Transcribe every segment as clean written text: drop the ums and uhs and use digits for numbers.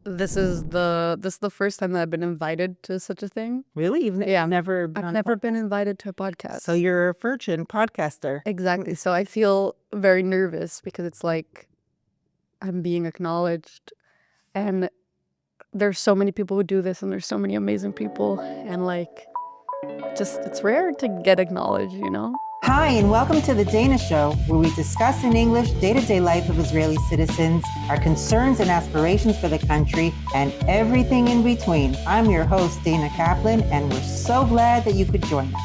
this is the first time that I've been invited to such a thing. Really? You've Yeah. never I've done never been invited to a podcast. So you're a virgin podcaster. Exactly. So I feel very nervous because it's like I'm being acknowledged, and there's so many people who do this, and there's so many amazing people, and like just it's rare to get acknowledged, you know? Hi, and welcome to the Dayna Show, where we discuss in English day-to-day life of Israeli citizens, our concerns and aspirations for the country, and everything in between. I'm your host, Dayna Kaplan, and we're so glad that you could join us.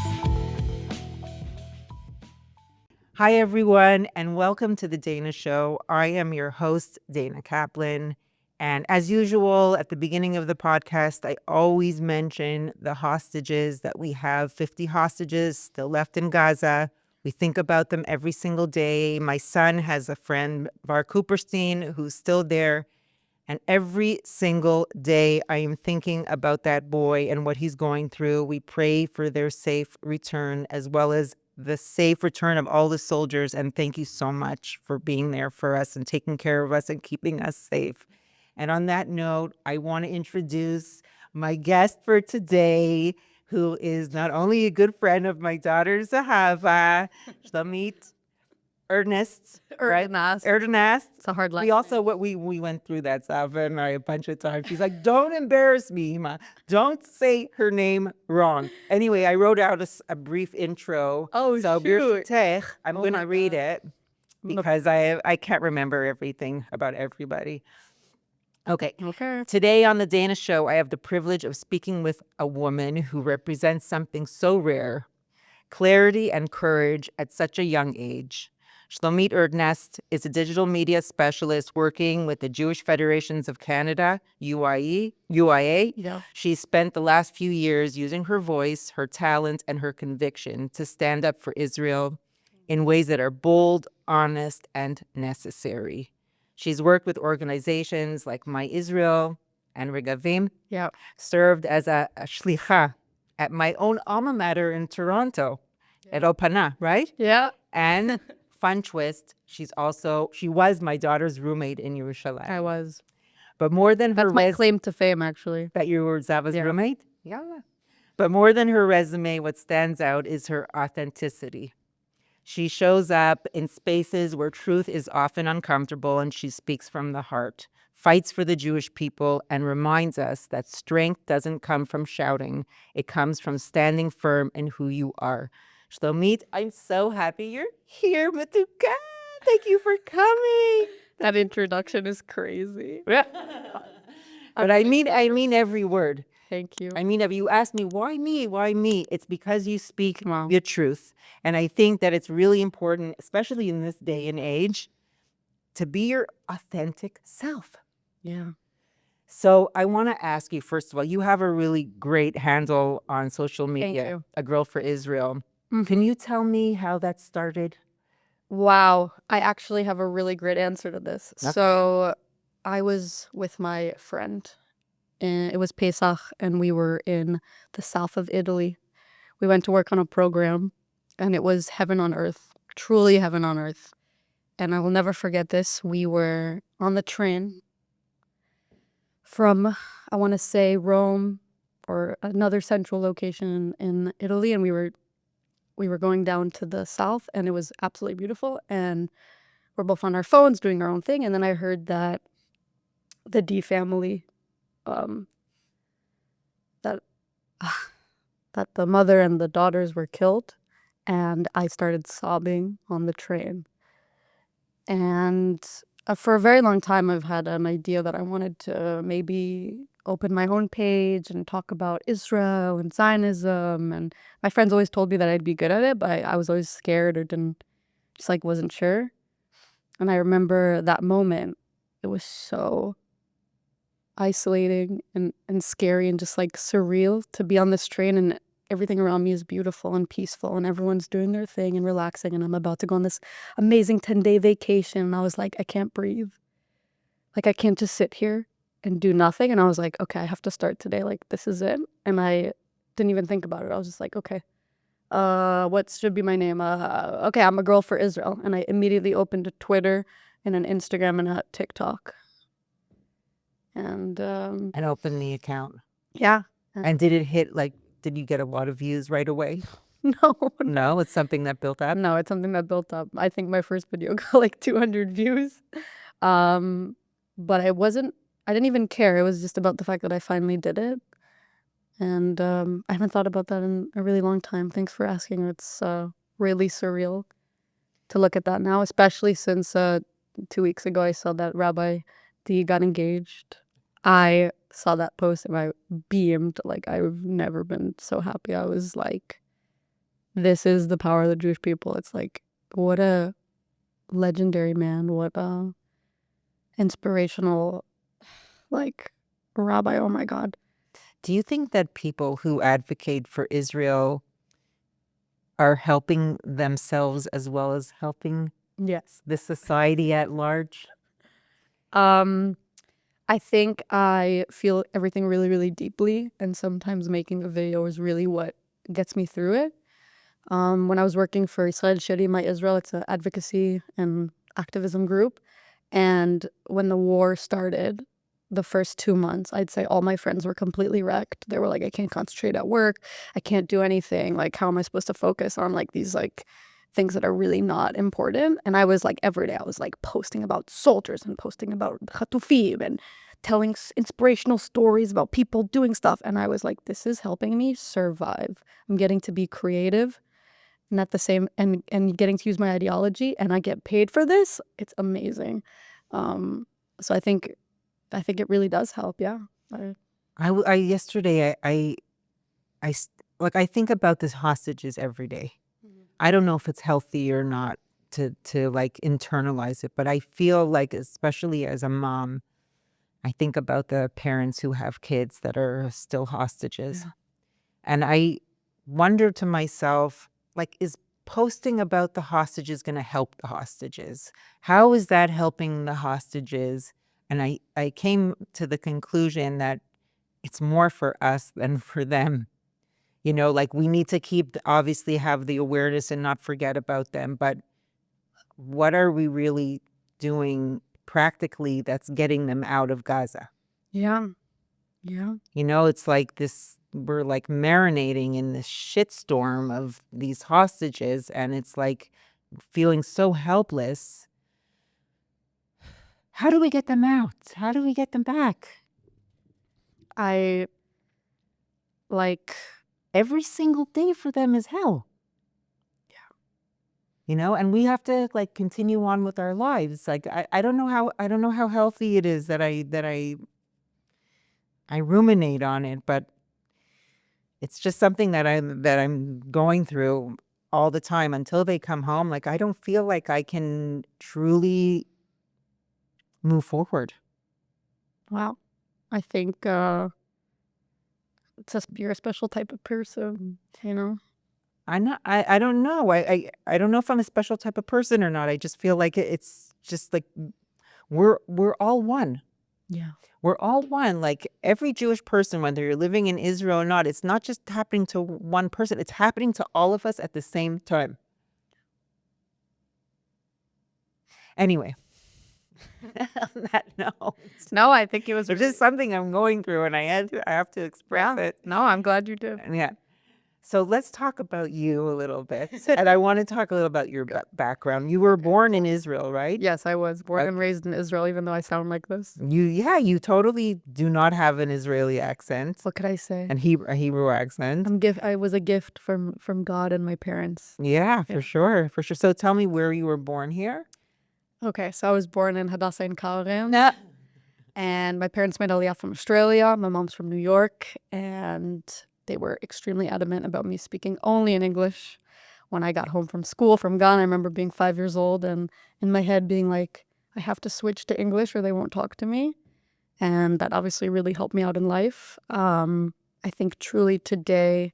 Hi, everyone, and welcome to the Dayna Show. I am your host, Dayna Kaplan. And as usual, at the beginning of the podcast, I always mention the hostages that we have, 50 hostages still left in Gaza. We think about them every single day. My son has a friend, Bar Cooperstein, who's still there. And every single day, I am thinking about that boy and what he's going through. We pray for their safe return, as well as the safe return of all the soldiers. And thank you so much for being there for us and taking care of us and keeping us safe. And on that note, I want to introduce my guest for today, who is not only a good friend of my daughter, Zahava, Shlomit Erdynast, right? Erdynast. It's a hard last We also, we went through that, Zahava and I, a bunch of times. She's like, don't embarrass me, Ma. Don't say her name wrong. Anyway, I wrote out a brief intro. Oh, so shoot. I'm going to read it because I can't remember everything about everybody. Okay. Today on the Dayna Show, I have the privilege of speaking with a woman who represents something so rare, clarity and courage at such a young age. Shlomit Erdynast is a digital media specialist working with the Jewish Federations of Canada, UIA. Yeah. She's spent the last few years using her voice, her talent, and her conviction to stand up for Israel in ways that are bold, honest, and necessary. She's worked with organizations like My Israel and Regavim. Yeah. Served as a shlicha at my own alma mater in Toronto, at Opana, right? Yeah. And fun twist, she was my daughter's roommate in Yerushalayim. I was. But more than her That's my claim to fame, actually. that you were Zava's roommate? Yeah. But more than her resume, what stands out is her authenticity. She shows up in spaces where truth is often uncomfortable, and she speaks from the heart, fights for the Jewish people, and reminds us that strength doesn't come from shouting. It comes from standing firm in who you are. Shlomit, I'm so happy you're here, Matuka. Thank you for coming. That introduction is crazy. But I mean every word. Thank you. I mean, if you ask me, why me? Why me? It's because you speak the truth. And I think that it's really important, especially in this day and age, to be your authentic self. Yeah. So I want to ask you, first of all, you have a really great handle on social media, Thank you. A Girl for Israel. Mhm. Can you tell me how that started? Wow. I actually have a really great answer to this. Okay. So I was with my friend, and it was Pesach, and we were in the south of Italy. We went to work on a program, and it was heaven on earth, truly heaven on earth. And I will never forget this. We were on the train from, I want to say, Rome or another central location in Italy, and we were going down to the south, and it was absolutely beautiful, and we're both on our phones doing our own thing. And then I heard that the D family, that the mother and the daughters were killed, and I started sobbing on the train. And for a very long time, I've had an idea that I wanted to maybe open my own page and talk about Israel and Zionism. And my friends always told me that I'd be good at it, but I was always scared or wasn't sure. And I remember that moment. It was so isolating and scary and just like surreal to be on this train, and everything around me is beautiful and peaceful, and everyone's doing their thing and relaxing, and I'm about to go on this amazing 10-day vacation, and I was like, I can't breathe. Like, I can't just sit here and do nothing. And I was like, okay, I have to start today. Like, this is it. And I didn't even think about it. I was just like, okay, what should be my name? Okay, I'm a girl for Israel. And I immediately opened a Twitter and an Instagram and a TikTok. And And open the account. yeah. And did it hit, like, did you get a lot of views right away? No. No, it's something that built up? No, it's something that built up. I think my first video got like 200 views. But I didn't even care. It was just about the fact that I finally did it. And I haven't thought about that in a really long time. Thanks for asking. It's really surreal to look at that now, especially since 2 weeks ago I saw that Rabbi D got engaged. I saw that post and I beamed. Like, I've never been so happy. I was like, this is the power of the Jewish people. It's like, what a legendary man. What a inspirational, like, rabbi. Oh my God. Do you think that people who advocate for Israel are helping themselves as well as helping Yes. the society at large? I think I feel everything really, really deeply, and sometimes making a video is really what gets me through it. When I was working for Israel Sheri My Israel, it's an advocacy and activism group, and when the war started, the first 2 months, I'd say all my friends were completely wrecked. They were like, I can't concentrate at work. I can't do anything. Like, how am I supposed to focus on like these like things that are really not important? And I was like, every day I was like posting about soldiers and posting about Khatufim and telling inspirational stories about people doing stuff. And I was like, this is helping me survive. I'm getting to be creative and at the same and getting to use my ideology, and I get paid for this. It's amazing. So I think it really does help. Yeah. Yesterday, I think about these hostages every day. I don't know if it's healthy or not to like internalize it, but I feel like, especially as a mom, I think about the parents who have kids that are still hostages. Yeah. And I wonder to myself, like, is posting about the hostages going to help the hostages? How is that helping the hostages? And I came to the conclusion that it's more for us than for them. You know, like, we need to obviously have the awareness and not forget about them. But what are we really doing practically that's getting them out of Gaza? Yeah. Yeah. You know, it's like this, we're like marinating in this shitstorm of these hostages, and it's like feeling so helpless. How do we get them out? How do we get them back? I like Every single day for them is hell. Yeah. You know, and we have to like continue on with our lives. Like, I don't know how healthy it is that I ruminate on it, but it's just something that I'm going through all the time until they come home. Like, I don't feel like I can truly move forward. Wow. I think you're a special type of person, you know? I don't know. I don't know if I'm a special type of person or not. I just feel like it's just like we're all one. Yeah. We're all one. Like, every Jewish person, whether you're living in Israel or not, it's not just happening to one person. It's happening to all of us at the same time. Anyway, on that note, No, I think it was there's just something I'm going through, and I have to express it. No, I'm glad you did. And yeah. So let's talk about you a little bit. And I want to talk a little about your background. You were born in Israel, right? Yes, I was born and raised in Israel, even though I sound like this. You totally do not have an Israeli accent. What could I say? And a Hebrew accent. I was a gift from God and my parents. Yeah, for sure. For sure. So tell me where you were born here. Okay, so I was born in Hadassah in Kalrim. No. And my parents made Aliyah from Australia. My mom's from New York. And they were extremely adamant about me speaking only in English. When I got home from school from Ghana, I remember being 5 years old and in my head being like, I have to switch to English or they won't talk to me. And that obviously really helped me out in life. I think truly today,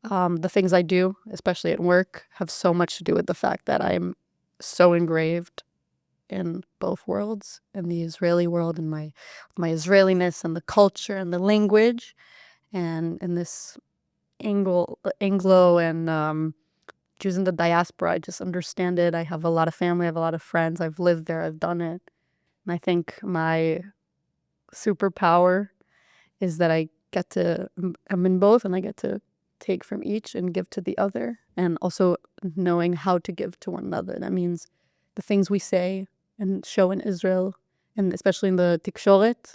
the things I do, especially at work, have so much to do with the fact that I'm so engraved in both worlds, in the Israeli world and my Israeliness and the culture and the language, and in this Anglo and Jews in the diaspora. I just understand it. I have a lot of family, I have a lot of friends. I've lived there, I've done it. And I think my superpower is that I'm in both, and I get to take from each and give to the other, and also knowing how to give to one another. That means the things we say and show in Israel, and especially in the tikshoret,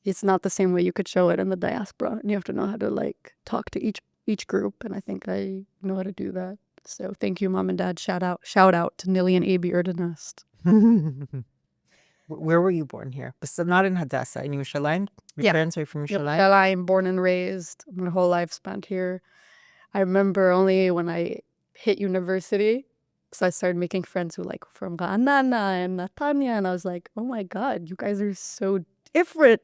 it's not the same way you could show it in the diaspora, and you have to know how to like talk to each group, and I think I know how to do that. So thank you, Mom and Dad. Shout out to Nili and Abi Erdynast. Where were you born here? So not in Hadassah, in Yerushalayim? Your Yeah. parents are from Yerushalayim? I'm born and raised. My whole life spent here. I remember only when I hit university, so I started making friends who like from Ra'anana and Natanya, and I was like, oh my God, you guys are so different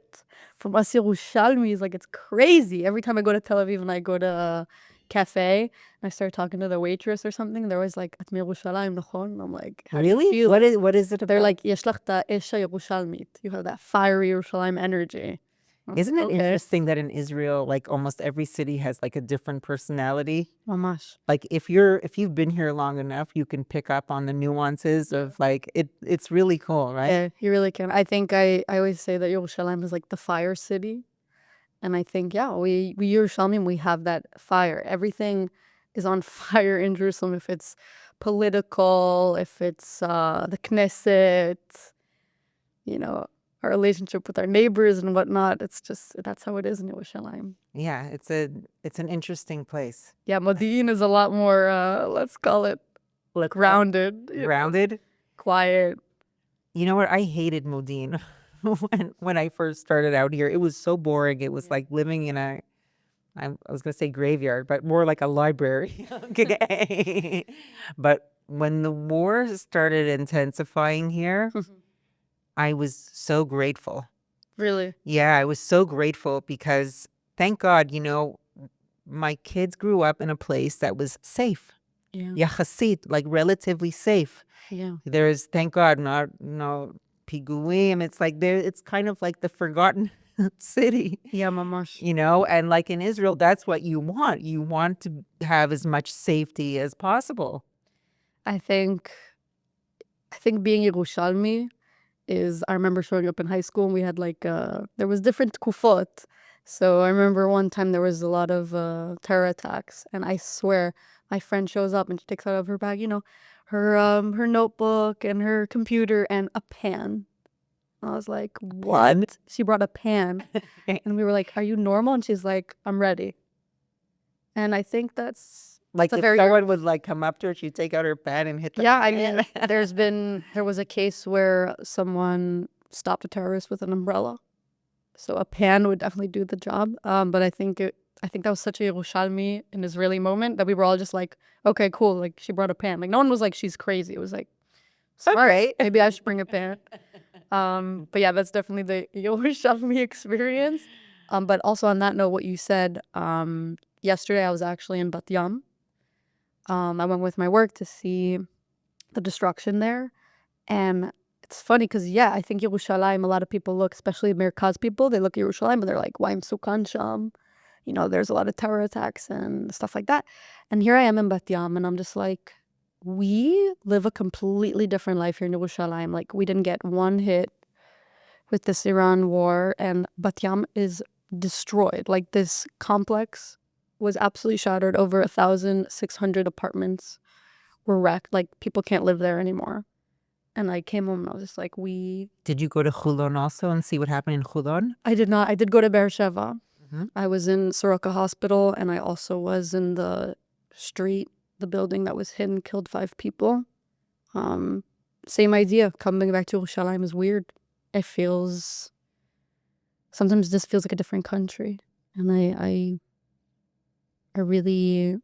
from us Yerushalmis. Like, it's crazy. Every time I go to Tel Aviv and I go to a cafe and I start talking to the waitress or something, they're always like, "At Yerushalayim, nachon?" And I'm like, how do you Really? feel? What is it about? They're like, "Yesh lach ta esha Yerushalmit." You have that fiery Yerushalayim energy. I'm like, Isn't it okay. interesting that in Israel, like almost every city has like a different personality? Mamash. Like if you've been here long enough, you can pick up on the nuances of like it's really cool, right? Yeah, you really can. I think I always say that Yerushalayim is like the fire city. And I think, yeah, we Yerushalmim, we have that fire. Everything is on fire in Jerusalem. If it's political, if it's the Knesset, our relationship with our neighbors and whatnot. It's just, that's how it is in Yerushalayim. Yeah, it's an interesting place. Yeah, Modi'in is a lot more, let's call it, grounded. Grounded? Quiet. You know what? I hated Modin when I first started out here. It was so boring. It was like living in I was going to say graveyard, but more like a library. Okay. But when the war started intensifying here, I was so grateful. Really? Yeah, I was so grateful because thank God, my kids grew up in a place that was safe. Yeah. Yachasit, like relatively safe. Yeah. There's, thank God, no piguim. It's like it's kind of like the forgotten city. Yeah, mamash. And like in Israel, that's what you want. You want to have as much safety as possible. I think being Yerushalmi is, I remember showing up in high school and we had like, there was different kufot. So I remember one time there was a lot of terror attacks, and I swear my friend shows up and she takes out of her bag, her notebook and her computer and a pan. I was like, what? She brought a pan. And we were like, are you normal? And she's like, I'm ready. And I think that's like if someone would like come up to her, she'd take out her pan and hit them. Yeah, I mean, there was a case where someone stopped a terrorist with an umbrella. So a pan would definitely do the job. But I think that was such a Yerushalmi, an Israeli moment, that we were all just like, okay, cool. Like, she brought a pan. Like, no one was like, she's crazy. It was like, all right, maybe I should bring a pan. But yeah, that's definitely the Yerushalmi experience. But also on that note, what you said, yesterday I was actually in Bat Yam. I went with my work to see the destruction there. And it's funny because, yeah, I think Yerushalayim, a lot of people look, especially Merkaz people, they look at Yerushalayim and they're like, why Sukan Sham? There's a lot of terror attacks and stuff like that. And here I am in Bat Yam, and I'm just like, we live a completely different life here in Yerushalayim. Like, we didn't get one hit with this Iran war, and Bat Yam is destroyed. Like, this complex was absolutely shattered. Over 1,600 apartments were wrecked. Like, people can't live there anymore. And I came home and I was just like, Did you go to Chulon also and see what happened in Chulon? I did not. I did go to Beersheva. I was in Soroka Hospital, and I also was in the street, the building that was hit and killed 5 people. Same idea. Coming back to Yerushalayim is weird. Sometimes this feels like a different country. And I really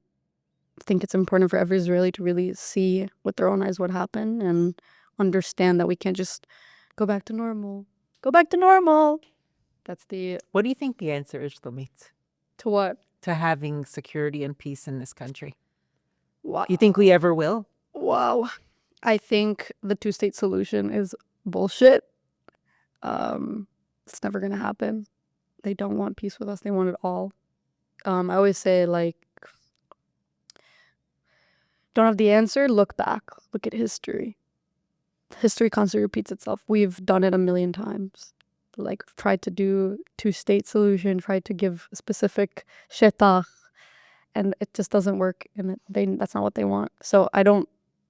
think it's important for every Israeli to really see with their own eyes what happened and understand that we can't just go back to normal. Go back to normal. What do you think the answer is, Shlomit? To what? To having security and peace in this country. Wow. You think we ever will? Wow. I think the 2-state solution is bullshit. It's never going to happen. They don't want peace with us. They want it all. I always say, like, don't have the answer, look back. Look at history. History constantly repeats itself. We've done it a million times. like tried to do two-state solution, tried to give specific shetach, and it just doesn't work, and that's not what they want. So I don't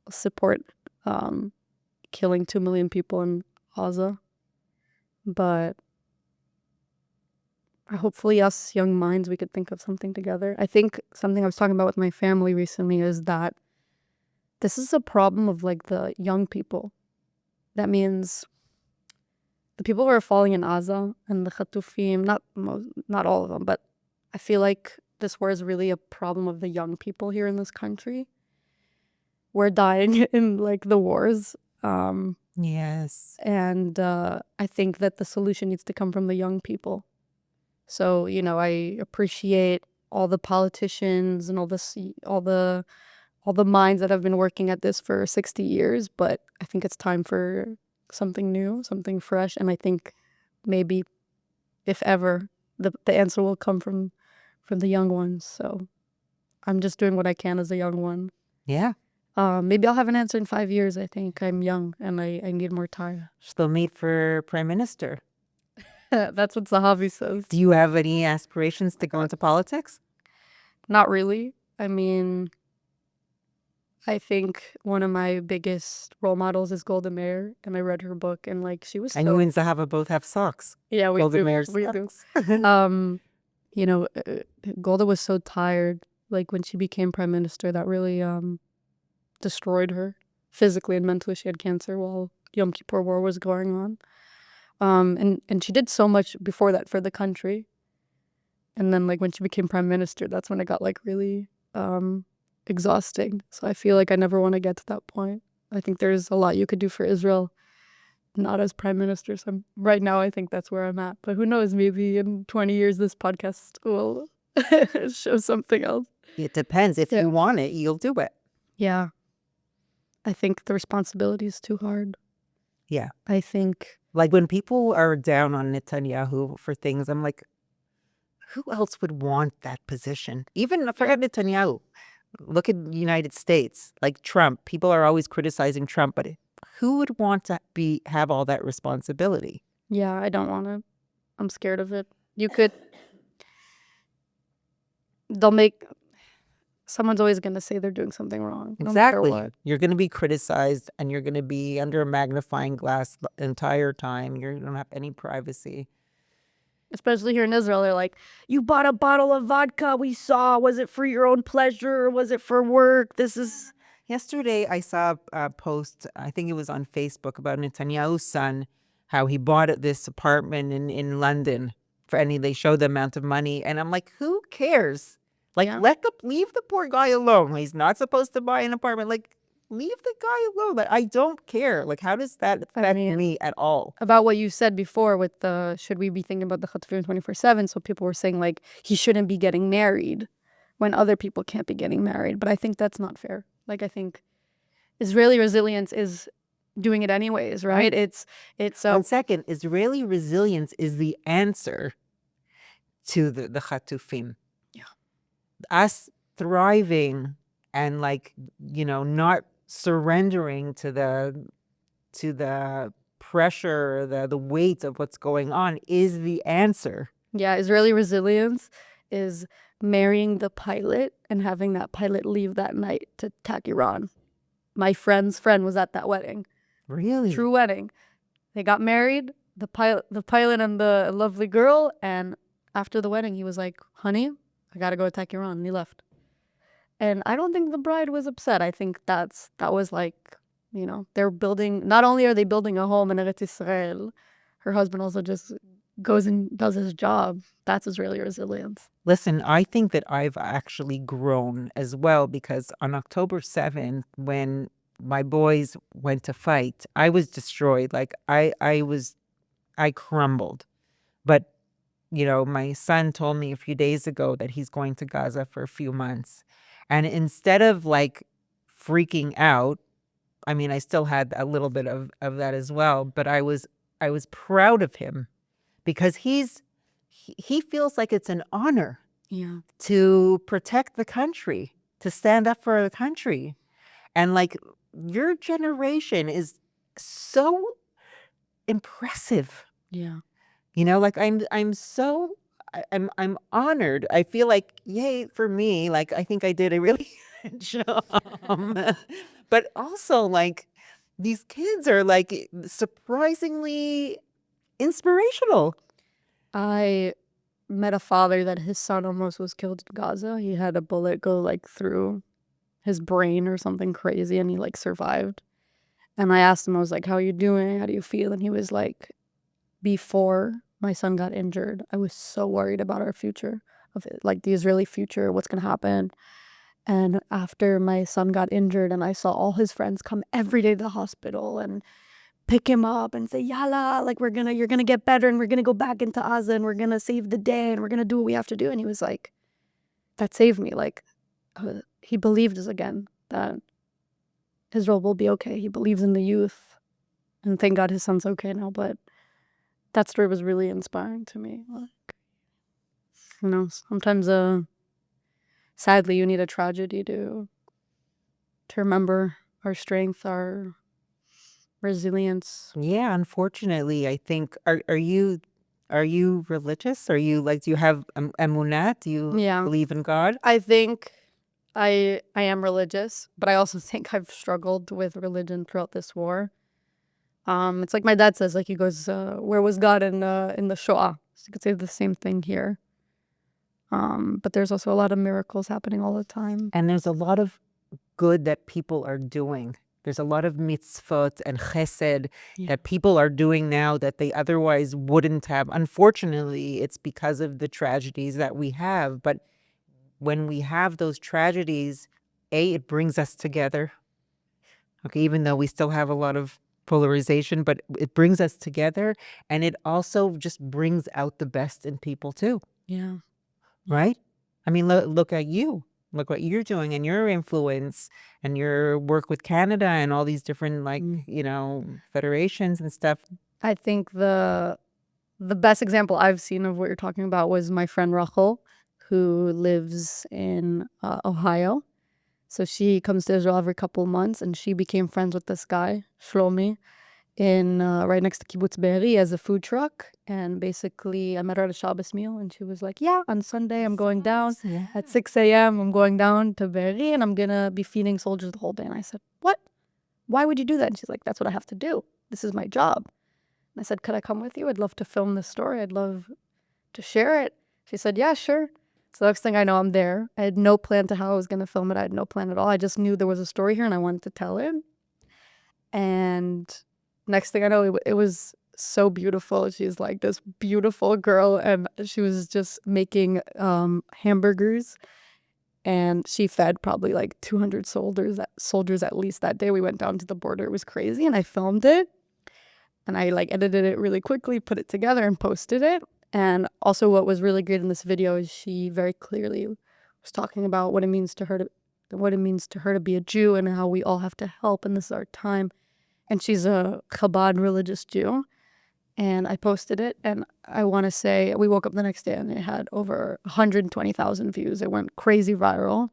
support killing 2 million people in Gaza, but hopefully us young minds, we could think of something together. I think something I was talking about with my family recently is that this is a problem of like the young people. That means the people who are falling in Gaza and the Khatufim, not all of them, but I feel like this war is really a problem of the young people here in this country. We're dying in like the wars. Yes. And I think that the solution needs to come from the young people. So, I appreciate all the politicians and all the minds that have been working at this for 60 years, but I think it's time for something new, something fresh, and I think maybe, if ever, the answer will come from the young ones. So I'm just doing what I can as a young one. Yeah. Maybe I'll have an answer in 5 years. I think I'm young and I need more time. Shlomit for prime minister. That's what Zahavi says. Do you have any aspirations to go into politics? Not really. I mean, I think one of my biggest role models is Golda Meir, and I read her book, and like she was. And you and Zahava both have socks. Yeah, we Golda do. Meir We do. socks. Golda was so tired. Like when she became prime minister, that really destroyed her physically and mentally. She had cancer while Yom Kippur War was going on. And she did so much before that for the country. And then like when she became prime minister, that's when it got like really exhausting. So I feel like I never want to get to that point. I think there's a lot you could do for Israel, not as prime minister. So right now I think that's where I'm at. But who knows, maybe in 20 years this podcast will show something else. It depends. If you want it, you'll do it. Yeah. I think the responsibility is too hard. Yeah. I think... Like when people are down on Netanyahu for things, I'm like, who else would want that position? Even forget Netanyahu. Look at the United States, like Trump. People are always criticizing Trump, but who would want to have all that responsibility? Yeah, I don't want to. I'm scared of it. Someone's always going to say they're doing something wrong. Exactly. No matter what. You're going to be criticized and you're going to be under a magnifying glass the entire time. You don't have any privacy. Especially here in Israel, they're like, you bought a bottle of vodka we saw. Was it for your own pleasure or was it for work? Yesterday, I saw a post, I think it was on Facebook, about Netanyahu's son, how he bought this apartment in London, and they showed the amount of money. And I'm like, who cares? Like, leave the poor guy alone. He's not supposed to buy an apartment. Like, leave the guy alone. Like, I don't care. Like, how does that affect me at all? About what you said before with should we be thinking about the Chatufim 24/7? So people were saying, like, he shouldn't be getting married when other people can't be getting married. But I think that's not fair. Like, I think Israeli resilience is doing it anyways, right? It's 1 second. Israeli resilience is the answer to the Chatufim. Yeah. Us thriving and not surrendering to the pressure, the weight of what's going on is the answer. Yeah, Israeli resilience is marrying the pilot and having that pilot leave that night to attack Iran. My friend's friend was at that wedding. Really? True wedding. They got married, the pilot and the lovely girl, and after the wedding he was like, honey, I gotta go attack Iran, and he left. And I don't think the bride was upset. I think that was like, they're building, not only are they building a home in Eretz Israel, her husband also just goes and does his job. That's Israeli resilience. Listen, I think that I've actually grown as well, because on October 7th, when my boys went to fight, I was destroyed. Like I crumbled. But my son told me a few days ago that he's going to Gaza for a few months. And instead of like freaking out, I mean, I still had a little bit of that as well, but I was proud of him, because he feels like it's an honor to protect the country, to stand up for the country. And like, your generation is so impressive. Yeah. Like I'm so I'm honored. I feel like yay for me. Like I think I did a really good job. But also like these kids are like surprisingly inspirational. I met a father that his son almost was killed in Gaza. He had a bullet go like through his brain or something crazy, and he like survived. And I asked him, I was like, how are you doing? How do you feel? And he was like, before my son got injured, I was so worried about our future, of it, like the Israeli future, what's going to happen. And after my son got injured and I saw all his friends come every day to the hospital and pick him up and say, Yalla, like you're gonna get better and we're gonna go back into Gaza and we're gonna save the day and we're gonna do what we have to do. And he was like, that saved me. Like, he believed us again that Israel will be okay. He believes in the youth. And thank God his son's okay now. But that story was really inspiring to me. Like, sometimes sadly you need a tragedy to remember our strength, our resilience. Yeah, unfortunately, I think are you religious? Are you like do you have emunah? Do you Yeah. believe in God? I think I am religious, but I also think I've struggled with religion throughout this war. It's like my dad says, like he goes, where was God in the Shoah? So you could say the same thing here. But there's also a lot of miracles happening all the time. And there's a lot of good that people are doing. There's a lot of mitzvot and chesed that people are doing now that they otherwise wouldn't have. Unfortunately, it's because of the tragedies that we have. But when we have those tragedies, it brings us together. Okay, even though we still have a lot of polarization, but it brings us together, and it also just brings out the best in people too. Yeah. Right? I mean, look at you. Look what you're doing and your influence and your work with Canada and all these different federations and stuff. I think the best example I've seen of what you're talking about was my friend Rachel, who lives in Ohio. So she comes to Israel every couple of months, and she became friends with this guy, Shlomi, in right next to Kibbutz Be'eri as a food truck. And basically, I met her at a Shabbos meal, and she was like, yeah, on Sunday, I'm going down at 6 a.m. I'm going down to Be'eri, and I'm going to be feeding soldiers the whole day. And I said, what? Why would you do that? And she's like, that's what I have to do. This is my job. And I said, could I come with you? I'd love to film this story. I'd love to share it. She said, yeah, sure. So the next thing I know, I'm there. I had no plan to how I was going to film it. I had no plan at all. I just knew there was a story here and I wanted to tell it. And next thing I know, it was so beautiful. She's like this beautiful girl, and she was just making hamburgers. And she fed probably like 200 soldiers at least that day. We went down to the border. It was crazy. And I filmed it. And I like edited it really quickly, put it together and posted it. And also what was really great in this video is she very clearly was talking about what it means to her to be a Jew and how we all have to help, and this is our time. And she's a Chabad religious Jew. And I posted it, and I want to say we woke up the next day and it had over 120,000 views. It went crazy viral.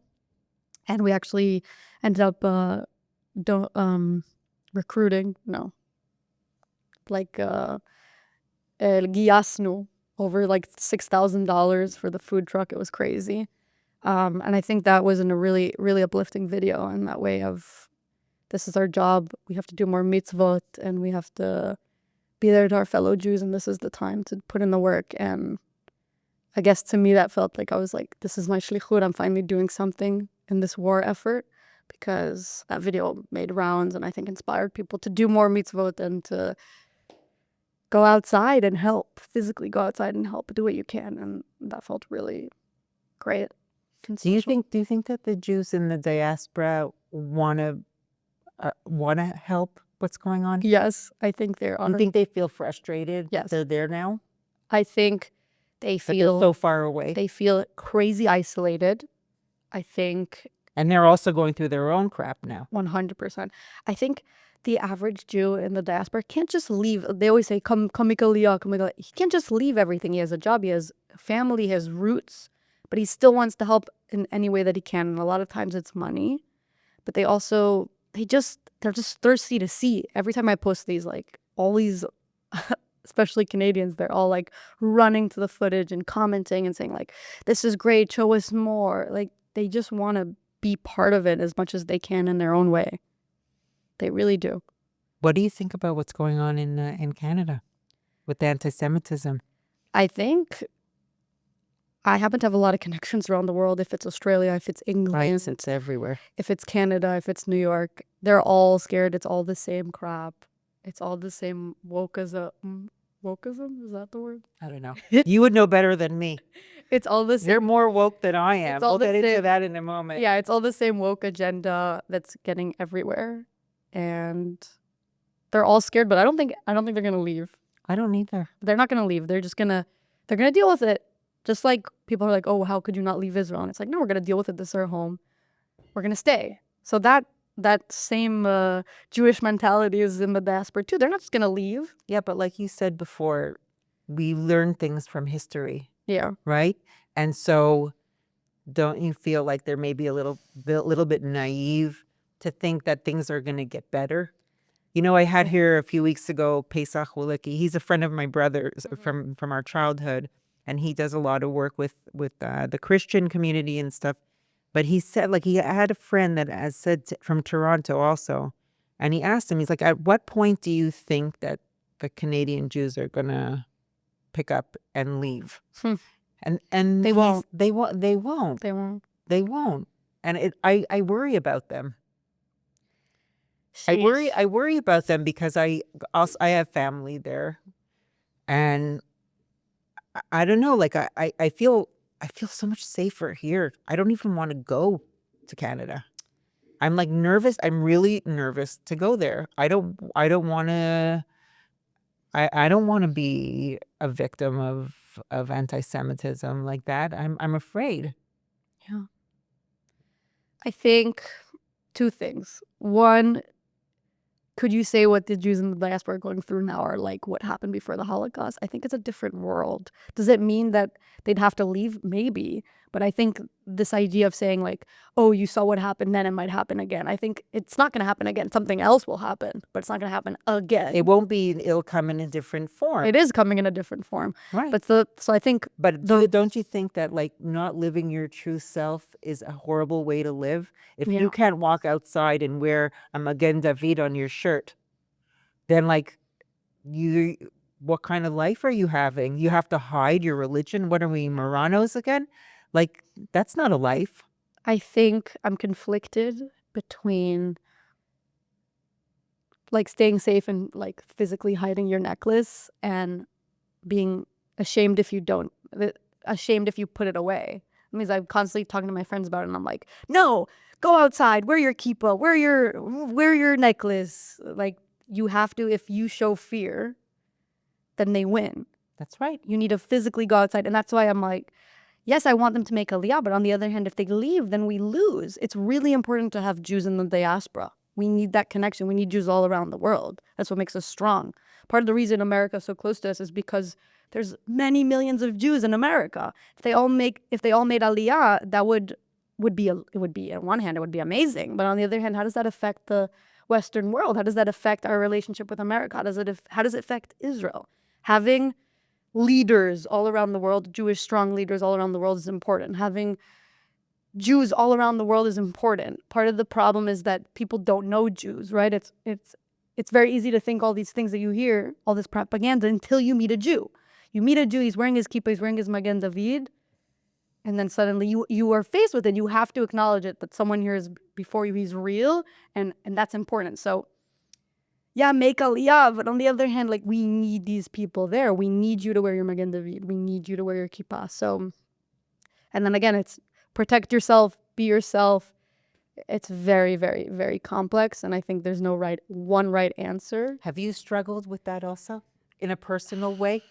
And we actually ended up recruiting, giyasnu, over like $6,000 for the food truck. It was crazy. And I think that was in a really, really uplifting video in that way of, this is our job. We have to do more mitzvot and we have to be there to our fellow Jews. And this is the time to put in the work. And I guess to me that felt like I was like, this is my shlichut. I'm finally doing something in this war effort, because that video made rounds and I think inspired people to do more mitzvot and to go outside and help, physically go outside and help, do what you can. And that felt really great. Do you think that the Jews in the diaspora want to help what's going on? Yes, I think they're You think they feel frustrated? Yes. They're there now? I think they feel so far away. They feel crazy isolated. I think. And they're also going through their own crap now. 100%. I think the average Jew in the diaspora can't just leave. They always say, come Ikalia, come Ikalia. He can't just leave everything. He has a job, he has a family, he has roots, but he still wants to help in any way that he can. And a lot of times it's money, but they're just thirsty to see. Every time I post these, like all these especially Canadians, they're all like running to the footage and commenting and saying like, this is great, show us more. Like they just want to be part of it as much as they can in their own way. They really do. What do you think about what's going on in Canada with the anti-Semitism? I think I happen to have a lot of connections around the world. If it's Australia, if it's England, Right, it's everywhere. if it's Canada, if it's New York, they're all scared. It's all the same crap. It's all the same wokeism. Wokeism? Is that the word? I don't know. You would know better than me. It's all the same. You're more woke than I am. It's all We'll the get into same- that in a moment. Yeah, it's all the same woke agenda that's getting everywhere. And they're all scared, but I don't think they're gonna leave. I don't either. They're not gonna leave. They're gonna deal with it. Just like people are like, oh, how could you not leave Israel? And it's like, no, we're gonna deal with it. This is our home. We're gonna stay. So that same Jewish mentality is in the diaspora too. They're not just gonna leave. Yeah, but like you said before, we learn things from history, Yeah. right? And so don't you feel like they're maybe a little bit naive to think that things are going to get better? You know, I had here a few weeks ago Pesach Wulicki. He's a friend of my brother's from our childhood, and he does a lot of work with the Christian community and stuff. But he said, like, he had a friend that has said from Toronto also, and he asked him, he's like, at what point do you think that the Canadian Jews are gonna pick up and leave? And They won't. They won't. They won't. They won't. And I worry about them. I worry about them because I have family there, and I don't know. Like I feel so much safer here. I don't even want to go to Canada. I'm like nervous. I'm really nervous to go there. I don't want to. I don't want to be a victim of anti-Semitism like that. I'm afraid. Yeah. I think two things. One, could you say what the Jews in the diaspora are going through now are like what happened before the Holocaust? I think it's a different world. Does it mean that they'd have to leave? Maybe. But I think this idea of saying like, oh, you saw what happened then, it might happen again. I think it's not going to happen again. Something else will happen, but it's not going to happen again. It won't be. It'll come in a different form. It is coming in a different form. Right. But so I think. But don't you think that like not living your true self is a horrible way to live? If you can't walk outside and wear a Magen David on your shirt, then like what kind of life are you having? You have to hide your religion. What are we, Moranos again? Like that's not a life. I think I'm conflicted between like staying safe and like physically hiding your necklace and being ashamed if you put it away. It means I'm constantly talking to my friends about it and I'm like, no, go outside, wear your kippah, wear your necklace. Like you have to, if you show fear, then they win. That's right. You need to physically go outside. And that's why I'm like, yes, I want them to make Aliyah, but on the other hand, if they leave, then we lose. It's really important to have Jews in the diaspora. We need that connection. We need Jews all around the world. That's what makes us strong. Part of the reason America is so close to us is because there's many millions of Jews in America. If they all made Aliyah, that would be on one hand, it would be amazing. But on the other hand, how does that affect the Western world? How does that affect our relationship with America? How does it affect Israel? Having leaders all around the world, Jewish strong leaders all around the world is important. Having Jews all around the world is important. Part of the problem is that people don't know Jews, right? It's very easy to think all these things that you hear, all this propaganda, until you meet a Jew. You meet a Jew, he's wearing his kippah, he's wearing his Magen David, and then suddenly you are faced with it. You have to acknowledge it, that someone here is before you, he's real, and that's important. So yeah, make Aliyah, but on the other hand, like we need these people there. We need you to wear your Magen David. We need you to wear your kippah. So, and then again, it's protect yourself, be yourself. It's very, very, very complex, and I think there's no one right answer. Have you struggled with that also in a personal way?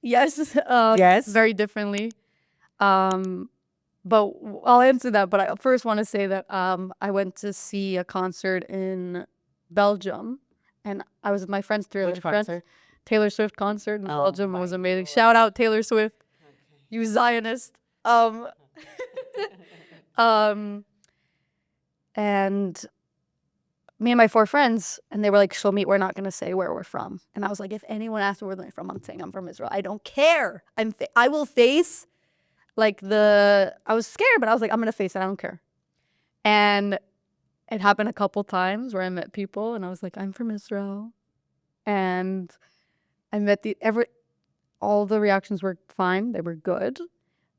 Yes. Yes. Very differently. But I'll answer that. But I first want to say that I went to see a concert in Belgium. And I was with my friends, Which concert? Taylor Swift concert in Belgium. It was my amazing. Lord. Shout out Taylor Swift, you Zionist. And me and my 4 friends, and they were like, Shlomit, we're not going to say where we're from. And I was like, if anyone asks where we're from, I'm saying I'm from Israel. I don't care. I will face like I was scared, but I was like, I'm going to face it. I don't care. And it happened a couple times where I met people and I was like, I'm from Israel. And I met all the reactions were fine. They were good.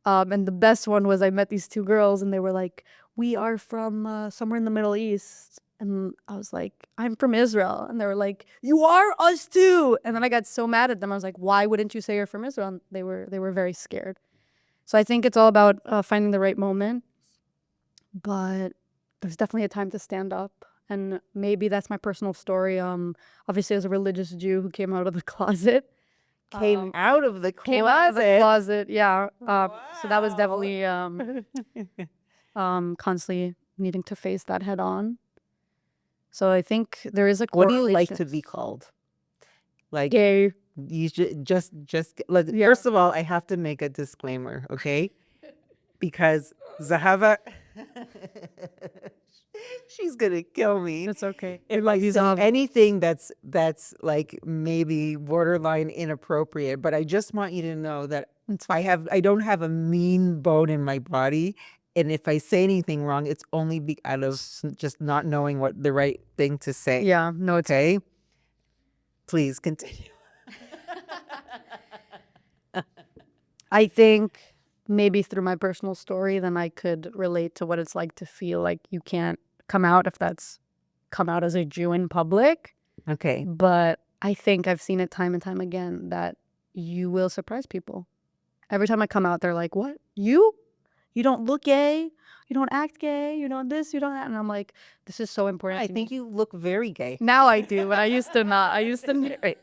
And the best one was I met these 2 girls and they were like, we are from somewhere in the Middle East. And I was like, I'm from Israel. And they were like, you are? Us too. And then I got so mad at them. I was like, why wouldn't you say you're from Israel? And they were very scared. So I think it's all about finding the right moment. But there's definitely a time to stand up. And maybe that's my personal story. Obviously, as a religious Jew who came out of the closet. Came out of the closet. Came out of the closet, yeah. So that was definitely constantly needing to face that head on. So I think there is a What correlation. do you like to be called? Like Gay. You should just First of all, I have to make a disclaimer, okay? Because Zahava, she's gonna kill me. It's okay. If I say anything that's like maybe borderline inappropriate, but I just want you to know that I don't have a mean bone in my body, and if I say anything wrong, it's only out of just not knowing what the right thing to say. Yeah, no, it's okay. Please continue. I think maybe through my personal story, then I could relate to what it's like to feel like you can't come out if that's come out as a Jew in public. Okay. But I think I've seen it time and time again that you will surprise people. Every time I come out, they're like, what? You? You don't look gay? You don't act gay? You don't this? You don't that? And I'm like, this is so important. I think you look very gay. Now I do, but I used to not. I used to.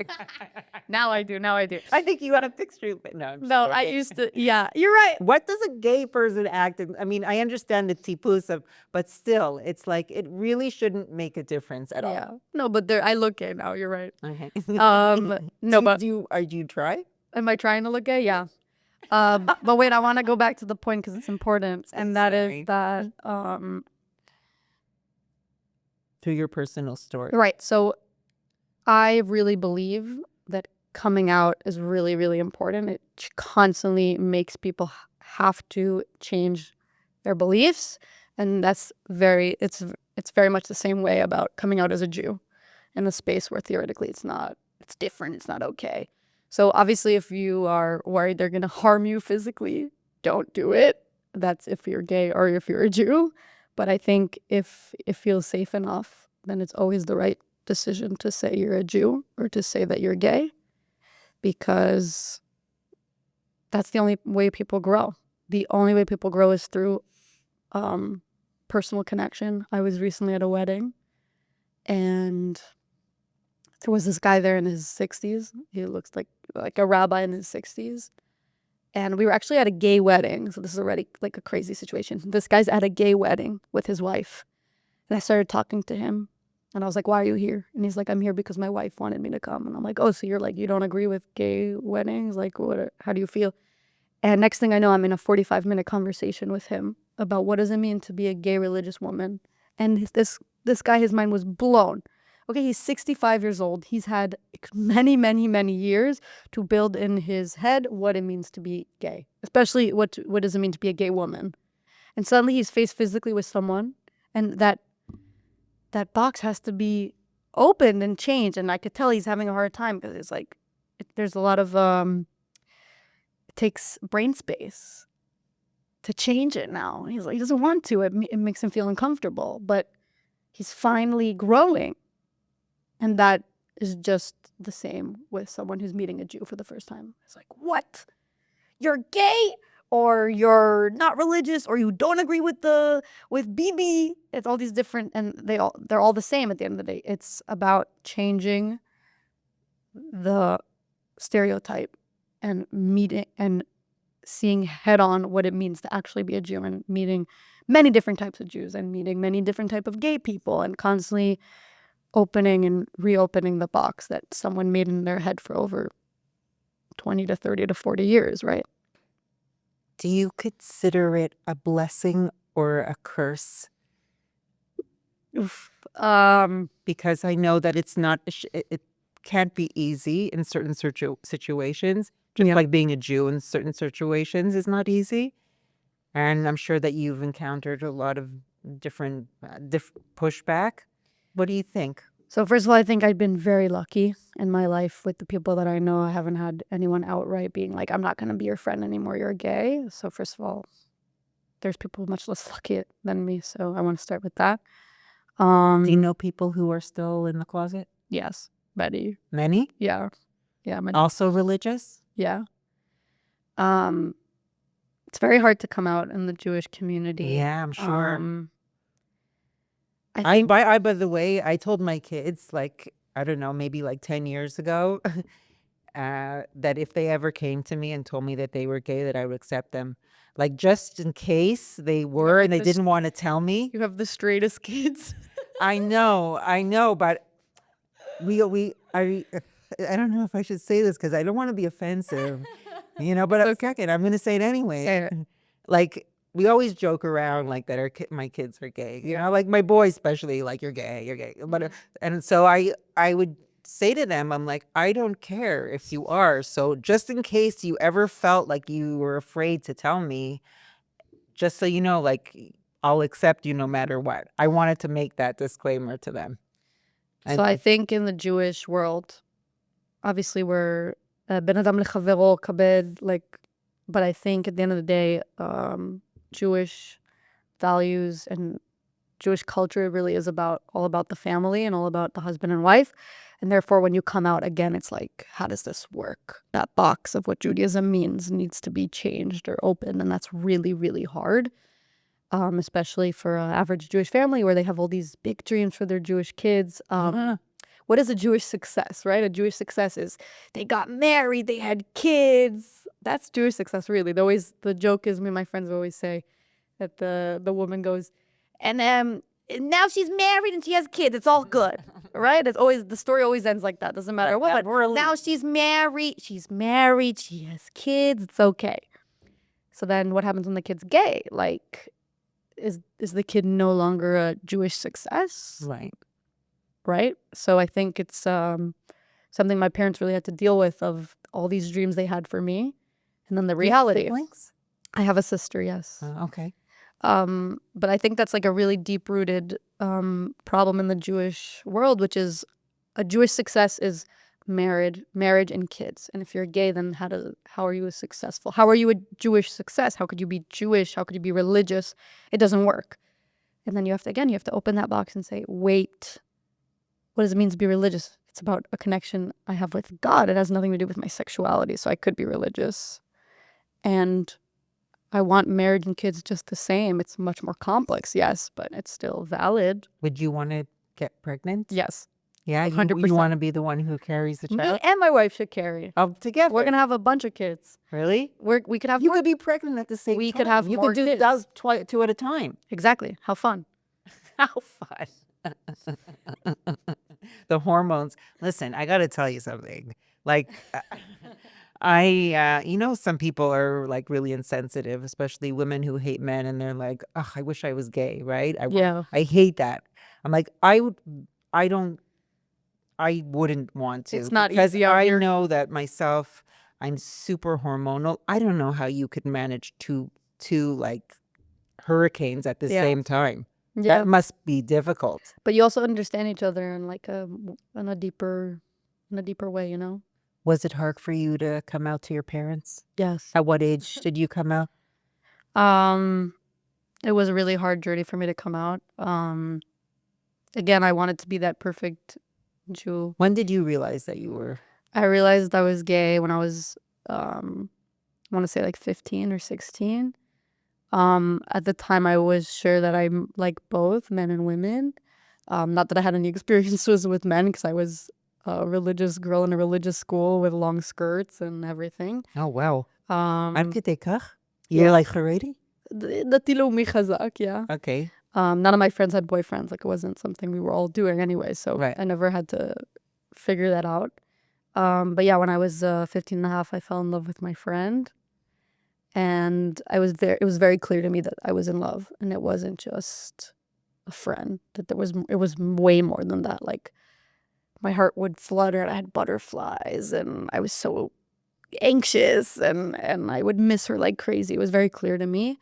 Now I do. Now I do. I think you got a picture. No, I used to. Yeah, you're right. What does a gay person act? I mean, I understand the tipus but still, it's like it really shouldn't make a difference at all. Yeah. No, but I look gay now. You're right. Okay. No, but do you try? Am I trying to look gay? Yeah. But wait, I want to go back to the point because it's important, and that is that to your personal story. Right. So I really believe that coming out is really, really important. It constantly makes people have to change their beliefs, and it's very much the same way about coming out as a Jew in a space where theoretically it's different, it's not okay. So obviously, if you are worried they're going to harm you physically, don't do it. That's if you're gay or if you're a Jew. But I think if it feels safe enough, then it's always the right decision to say you're a Jew or to say that you're gay, because that's the only way people grow. The only way people grow is through personal connection. I was recently at a wedding, and there was this guy there in his 60s. He looks like a rabbi in his 60s. And we were actually at a gay wedding. So this is already like a crazy situation. This guy's at a gay wedding with his wife. And I started talking to him. And I was like, why are you here? And he's like, I'm here because my wife wanted me to come. And I'm like, oh, so you're like, you don't agree with gay weddings? Like, how do you feel? And next thing I know, I'm in a 45-minute conversation with him about what does it mean to be a gay religious woman. And this guy, his mind was blown. Okay, he's 65 years old. He's had many, many, many years to build in his head what it means to be gay, especially what does it mean to be a gay woman. And suddenly he's faced physically with someone, and that box has to be opened and changed. And I could tell he's having a hard time because it's like there's a lot of it takes brain space to change it now. He's like, he doesn't want to. It makes him feel uncomfortable, but he's finally growing. And that is just the same with someone who's meeting a Jew for the first time. It's like, what? You're gay? Or you're not religious? Or you don't agree with Bibi? It's all these different, and they're all the same at the end of the day. It's about changing the stereotype and meeting and seeing head on what it means to actually be a Jew, and meeting many different types of Jews and meeting many different types of gay people, and constantly opening and reopening the box that someone made in their head for over 20 to 30 to 40 years, right? Do you consider it a blessing or a curse? Oof. Because I know that it's not, it can't be easy in certain situations. Just Yeah. like being a Jew in certain situations is not easy. And I'm sure that you've encountered a lot of different pushback. What do you think? So first of all, I think I've been very lucky in my life with the people that I know. I haven't had anyone outright being like, I'm not going to be your friend anymore, you're gay. So first of all, there's people much less lucky than me. So I want to start with that. Do you know people who are still in the closet? Yes, Betty. Many? Yeah. Yeah. Also religious? Yeah. It's very hard to come out in the Jewish community. Yeah, I'm sure. I think by the way, I told my kids, like, I don't know, maybe like 10 years ago, that if they ever came to me and told me that they were gay, that I would accept them. Like, just in case they were and they didn't want to tell me. you have the straightest kids. I know, but I don't know if I should say this because I don't want to be offensive, but fuck it, I'm going to say it anyway. Say it. Like, we always joke around like that my kids are gay, like my boy especially, like, you're gay. But and so I would say to them, I'm like, I don't care if you are. So just in case you ever felt like you were afraid to tell me, just so you know, like, I'll accept you no matter what. I wanted to make that disclaimer to them. So I think in the Jewish world, obviously we're ben adam lechavero kabed, like, but I think at the end of the day, Jewish values and Jewish culture really is all about the family and all about the husband and wife. And therefore, when you come out again, it's like, how does this work? That box of what Judaism means needs to be changed or opened. And that's really, really hard, especially for an average Jewish family where they have all these big dreams for their Jewish kids. What is a Jewish success, right? A Jewish success is they got married, they had kids. That's Jewish success, really. The joke is, me and my friends always say that the woman goes, and now she's married and she has kids. It's all good, right? The story always ends like that. Doesn't matter what. But now she's married. She has kids. It's okay. So then, what happens when the kid's gay? Like, is the kid no longer a Jewish success? Right. So I think it's something my parents really had to deal with, of all these dreams they had for me, and then the reality. Siblings? I have a sister. Yes. Okay. But I think that's like a really deep-rooted problem in the Jewish world, which is a Jewish success is marriage and kids. And if you're gay, then how are you successful? How are you a Jewish success? How could you be Jewish? How could you be religious? It doesn't work. And then you have to open that box and say, wait, what does it mean to be religious? It's about a connection I have with God. It has nothing to do with my sexuality. So I could be religious. And I want marriage and kids just the same. It's much more complex, yes, but it's still valid. Would you want to get pregnant? Yes. Yeah, 100%. You want to be the one who carries the child? Me and my wife should carry. Together. We're going to have a bunch of kids. Really? We could have You more. could be pregnant at the same time. We could have you more could do kids. two at a time. Exactly. How fun. How fun. The hormones. Listen, I got to tell you something. Like, some people are like really insensitive, especially women who hate men, and they're like, "Oh, I wish I was gay," right? I hate that. I'm like, I wouldn't want to. It's not because easy out I here. know that myself. I'm super hormonal. I don't know how you could manage two like hurricanes at the same time. Yeah. That must be difficult. But you also understand each other in like in a deeper way, you know? Was it hard for you to come out to your parents? Yes. At what age did you come out? It was a really hard journey for me to come out. Again, I wanted to be that perfect Jew. When did you realize that you were? I realized I was gay when I was, I want to say like 15 or 16. At the time, I was sure that I like both men and women. Not that I had any experiences with men, because I was a religious girl in a religious school with long skirts and everything. Oh, wow. Um, You're like Haredi? Natilo mi chazak, yeah. Okay. None of my friends had boyfriends. Like, it wasn't something we were all doing anyway. So Right. I never had to figure that out. But yeah, when I was 15 and a half, I fell in love with my friend. And it was very clear to me that I was in love. And it wasn't just a friend, that it was way more than that. Like, my heart would flutter and I had butterflies and I was so anxious and I would miss her like crazy. It was very clear to me.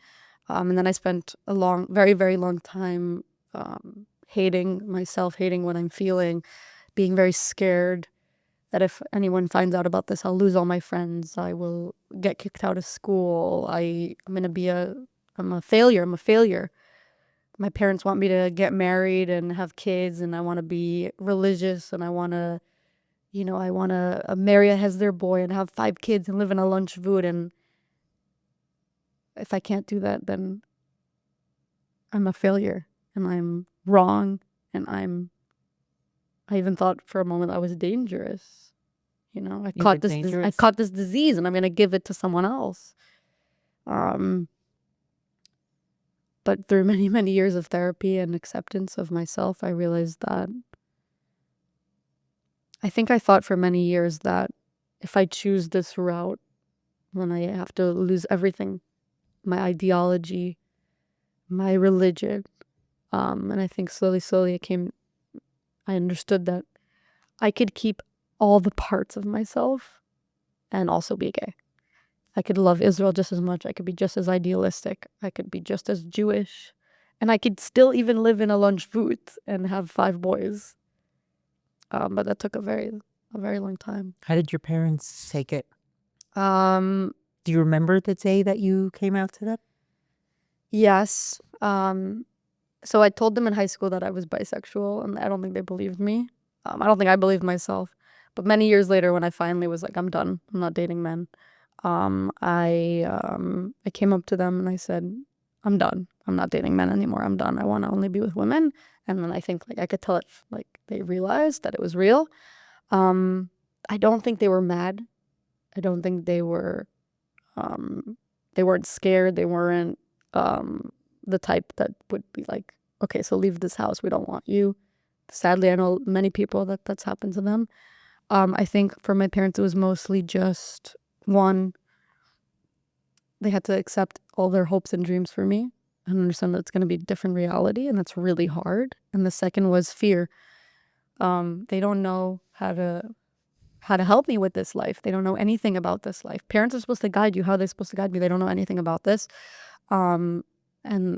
And then I spent a very, very long time hating myself, hating what I'm feeling, being very scared that if anyone finds out about this, I'll lose all my friends. I will get kicked out of school. I'm a failure. I'm a failure. My parents want me to get married and have kids, and I want to be religious, and I want to marry a Hesder boy and have 5 kids and live in a lunch vood. And if I can't do that, then I'm a failure and I'm wrong. And I even thought for a moment I was dangerous. I caught this disease and I'm going to give it to someone else. But through many, many years of therapy and acceptance of myself, I realized that I think I thought for many years that if I choose this route, then I have to lose everything, my ideology, my religion. And I think slowly I understood that I could keep all the parts of myself and also be gay. I could love Israel just as much. I could be just as idealistic. I could be just as Jewish. And I could still even live in a lunch voot and have 5 boys. But that took a very long time. How did your parents take it? Um, Do you remember the day that you came out to them? yes. So I told them in high school that I was bisexual, and I don't think they believed me. I don't think I believed myself. But many years later, when I finally was like, I'm done. I'm not dating men. I came up to them and I said, I'm done. I'm not dating men anymore. I'm done. I want to only be with women. And then I think like I could tell it like they realized that it was real. I don't think they were mad. I don't think they weren't scared. They weren't the type that would be like, okay, so leave this house. We don't want you. Sadly, I know many people that's happened to them. I think for my parents, it was mostly just one, they had to accept all their hopes and dreams for me and understand that it's going to be a different reality, and that's really hard. And the second was fear. They don't know how to help me with this life. They don't know anything about this life. Parents are supposed to guide you. How are they supposed to guide me? They don't know anything about this. And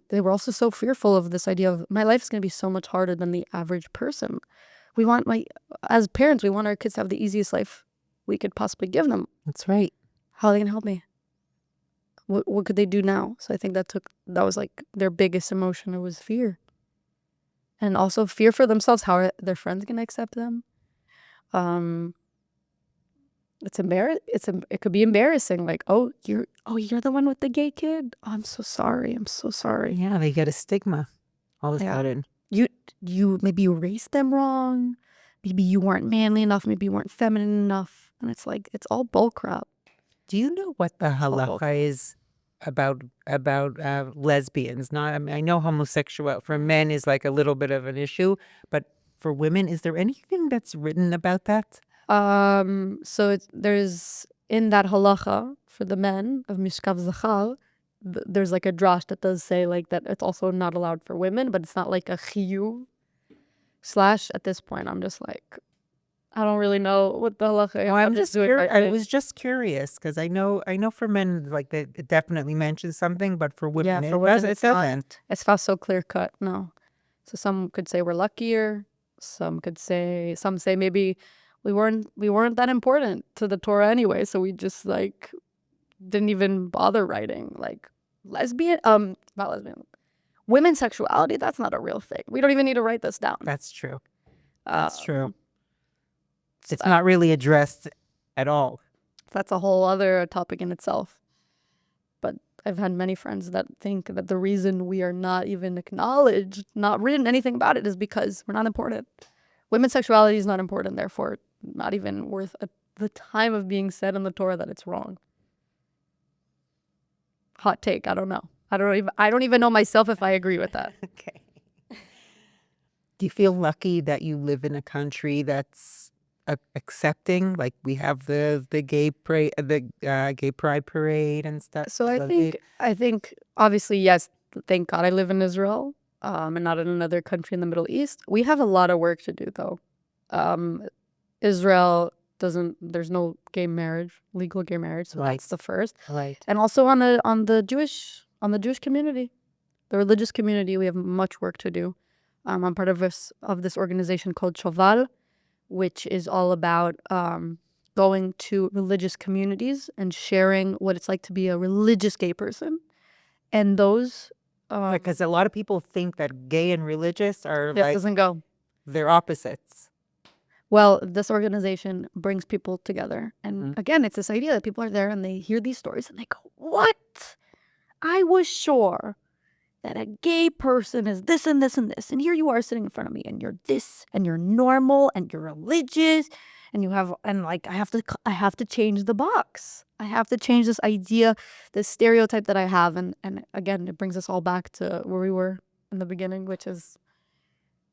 they were also so fearful of this idea of my life is going to be so much harder than the average person. As parents, we want our kids to have the easiest life we could possibly give them. That's right. How are they going to help me? What could they do now? So I think that was like their biggest emotion. It was fear. And also fear for themselves. How are their friends going to accept them? It could be embarrassing. Like, you're the one with the gay kid. Oh, I'm so sorry. I'm so sorry. Yeah, they get a stigma all of a sudden. Maybe you raised them wrong. Maybe you weren't manly enough. Maybe you weren't feminine enough. And it's like, it's all bull crap. Do you know what the halacha is about lesbians? I know homosexual for men is like a little bit of an issue, but for women, is there anything that's written about that? So there's in that halacha for the men of Mishkav Zachar, there's like a drash that does say like that it's also not allowed for women, but it's not like a chiyuv. / at this point, I'm just like, I don't really know what the halacha is. No, I'm just I was just curious because I know for men like it definitely mentions something, but for women, it doesn't. It's not so clear cut. No. So some could say we're luckier. Some say maybe we weren't that important to the Torah anyway, so we just like didn't even bother writing like not lesbian. Women's sexuality, that's not a real thing. We don't even need to write this down. That's true. That's true. It's not really addressed at all. That's a whole other topic in itself. But I've had many friends that think that the reason we are not even acknowledged, not written anything about it, is because we're not important. Women's sexuality is not important, therefore not even worth the time of being said in the Torah that it's wrong. Hot take, I don't know. I don't even know myself if I agree with that. Okay. Do you feel lucky that you live in a country that's accepting? Like we have the gay parade, gay pride parade and stuff. So I think obviously yes. Thank God I live in Israel. and not in another country in the Middle East. We have a lot of work to do, though. Israel doesn't. There's no legal gay marriage, so Right. that's the first. Right. And also on the Jewish community, the religious community, we have much work to do. I'm part of this organization called Shoval, which is all about going to religious communities and sharing what it's like to be a religious gay person. And those Because a lot of people think that gay and religious are yeah, like doesn't go. they're opposites. Well, this organization brings people together. And again, it's this idea that people are there and they hear these stories and they go, what? I was sure that a gay person is this and this and this. And here you are sitting in front of me and you're this and you're normal and you're religious and you have, and like, I have to change the box. I have to change this idea, this stereotype that I have. And again, it brings us all back to where we were in the beginning, which is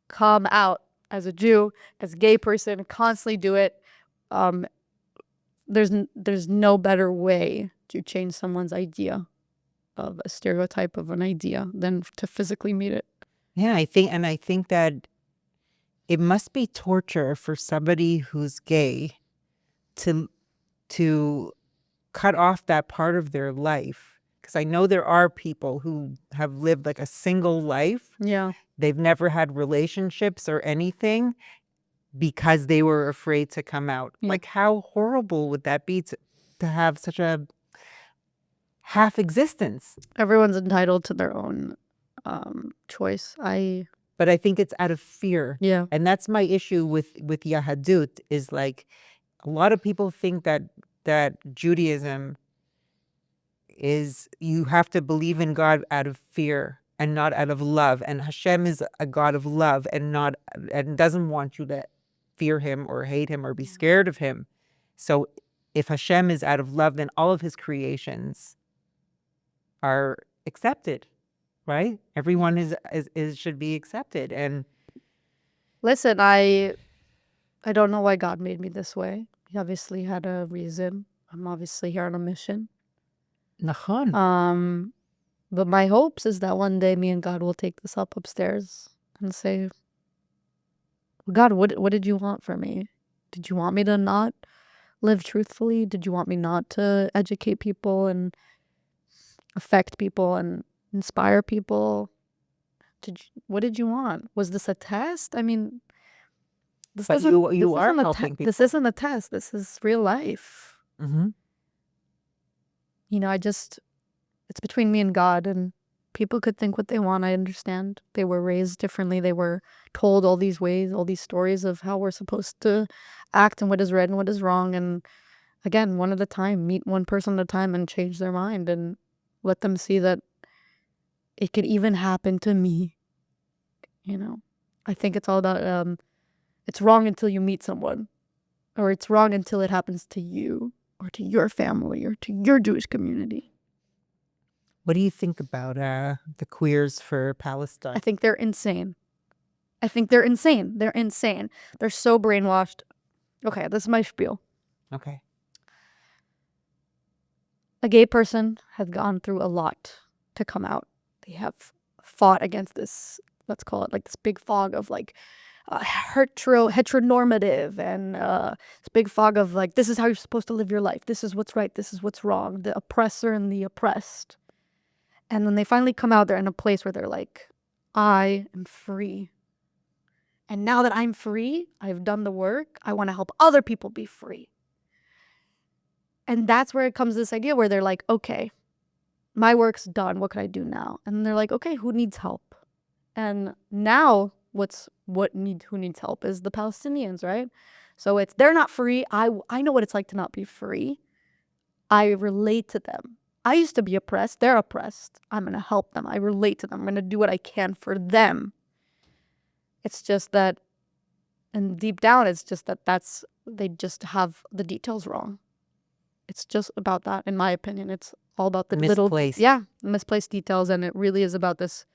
come out as a Jew, as a gay person, constantly do it. There's no better way to change someone's idea of a stereotype of an idea than to physically meet it. Yeah, I think that it must be torture for somebody who's gay to cut off that part of their life. Because I know there are people who have lived like a single life. Yeah. They've never had relationships or anything because they were afraid to come out. Yeah. Like, how horrible would that be to have such a half existence? Everyone's entitled to their own choice. But I think it's out of fear. Yeah. And that's my issue with Yahadut is like a lot of people think that Judaism is you have to believe in God out of fear and not out of love. And Hashem is a God of love and doesn't want you to fear him or hate him or be scared of him. So if Hashem is out of love, then all of his creations are accepted, right? Everyone is should be accepted. And Listen, I don't know why God made me this way. He obviously had a reason. I'm obviously here on a mission. Nachon. But my hopes is that one day me and God will take this up upstairs and say, God, what did you want from me? Did you want me to not live truthfully? Did you want me not to educate people and affect people and inspire people? What did you want? Was this a test? I mean, this But isn't you this are isn't a helping people. This isn't a test. This is real life. Mm-hmm. You know, it's between me and God, and people could think what they want. I understand. They were raised differently. They were told all these ways, all these stories of how we're supposed to act and what is right and what is wrong. And again, one at a time, meet one person at a time and change their mind and let them see that it could even happen to me. You know, I think it's all about, it's wrong until you meet someone, or it's wrong until it happens to you or to your family or to your Jewish community. What do you think about the queers for Palestine? I think they're insane. They're insane. They're so brainwashed. Okay, this is my spiel. Okay. A gay person has gone through a lot to come out. They have fought against this, let's call it like this big fog of like heteronormative and this big fog of like, this is how you're supposed to live your life. This is what's right. This is what's wrong. The oppressor and the oppressed. And then they finally come out, they're in a place where they're like, I am free. And now that I'm free, I've done the work, I want to help other people be free. And that's where it comes this idea where they're like, okay, my work's done. What can I do now? And they're like, okay, who needs help? And now who needs help is the Palestinians, right? So they're not free. I know what it's like to not be free. I relate to them. I used to be oppressed. They're oppressed. I'm going to help them. I relate to them. I'm going to do what I can for them. It's just that, and deep down, it's just that they just have the details wrong. It's just about that, in my opinion. It's all about the misplaced details, and it really is about this.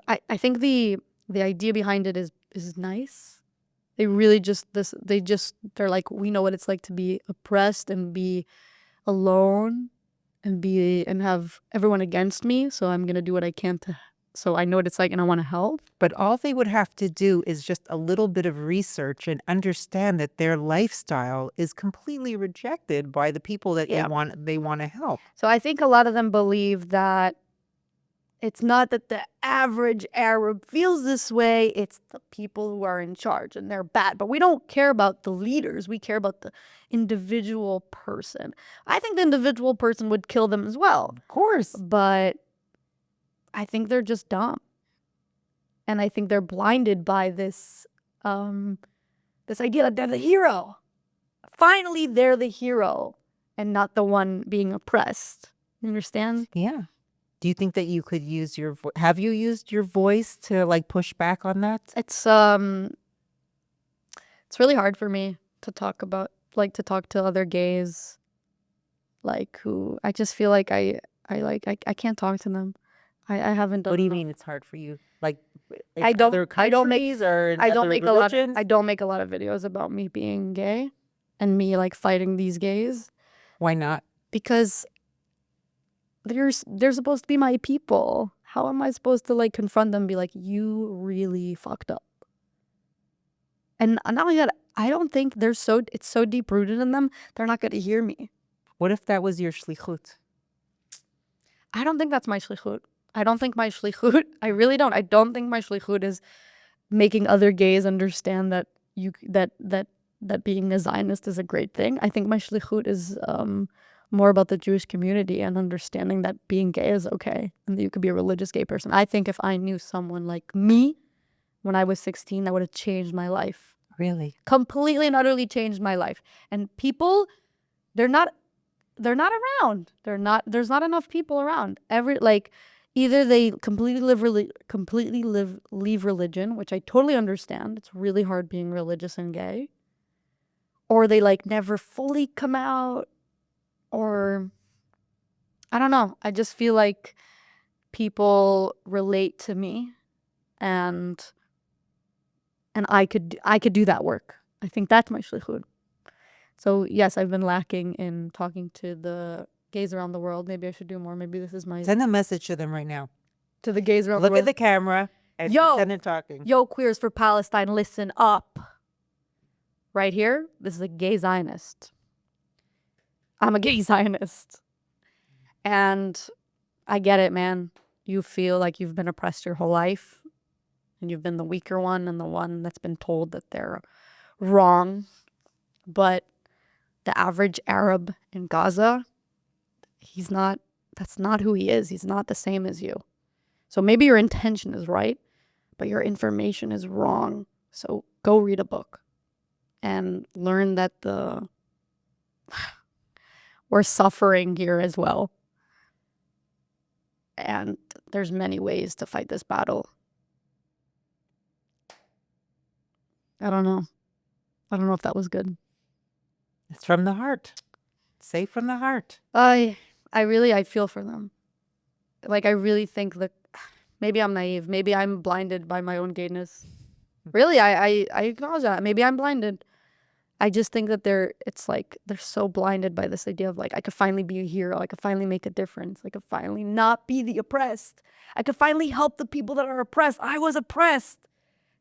I think the idea behind it is nice. They really they're like, we know what it's like to be oppressed and be alone and have everyone against me, so I'm gonna do what I can to So I know what it's like and I want to help. But all they would have to do is just a little bit of research and understand that their lifestyle is completely rejected by the people that Yeah. they want to help. So I think a lot of them believe that it's not that the average Arab feels this way, it's the people who are in charge and they're bad. But we don't care about the leaders, we care about the individual person. I think the individual person would kill them as well. Of course. But I think they're just dumb. And I think they're blinded by this this idea that they're the hero. Finally, they're the hero and not the one being oppressed. You understand? Yeah. Do you think that you could use your have you used your voice to like push back on that? It's really hard for me to talk about, like, to talk to other gays, like, who I just feel like I can't talk to them. I haven't done What do you enough. mean it's hard for you? Like in I don't- other I don't make- countries or in I don't other make a lot. religions? I don't make a lot of videos about me being gay and me like fighting these gays Why not? because they're supposed to be my people. How am I supposed to like confront them and be like, you really fucked up? And not only that, I don't think it's so deep rooted in them, they're not gonna hear me. What if that was your shlichut? I don't think that's my shlichut. I don't think my shlichut, I really don't. I don't think my shlichut is making other gays understand that that being a Zionist is a great thing. I think my shlichut is more about the Jewish community and understanding that being gay is okay and that you could be a religious gay person. I think if I knew someone like me when I was 16, that would have changed my life. Really? Completely and utterly changed my life. And people, they're not around. There's not enough people around. Either they completely leave religion, which I totally understand. It's really hard being religious and gay. Or they like never fully come out, or I don't know. I just feel like people relate to me and I could do that work. I think that's my shlichut. So yes, I've been lacking in talking to the gays around the world. Maybe I should do more. Maybe this is my Send a message to them right now. to the gays around Look the at world. the camera and Yo! send it talking. Yo, queers for Palestine, listen up. Right here, this is a gay Zionist. I'm a gay Zionist. And I get it, man. You feel like you've been oppressed your whole life. And you've been the weaker one and the one that's been told that they're wrong. But the average Arab in Gaza, that's not who he is. He's not the same as you. So maybe your intention is right, but your information is wrong. So go read a book and learn that we're suffering here as well. And there's many ways to fight this battle. I don't know. I don't know if that was good. It's from the heart. Say from the heart. I feel for them. Like, I really think that maybe I'm naive. Maybe I'm blinded by my own gayness. Really, I acknowledge that. Maybe I'm blinded. I just think that they're so blinded by this idea of like, I could finally be a hero. I could finally make a difference. I could finally not be the oppressed. I could finally help the people that are oppressed. I was oppressed.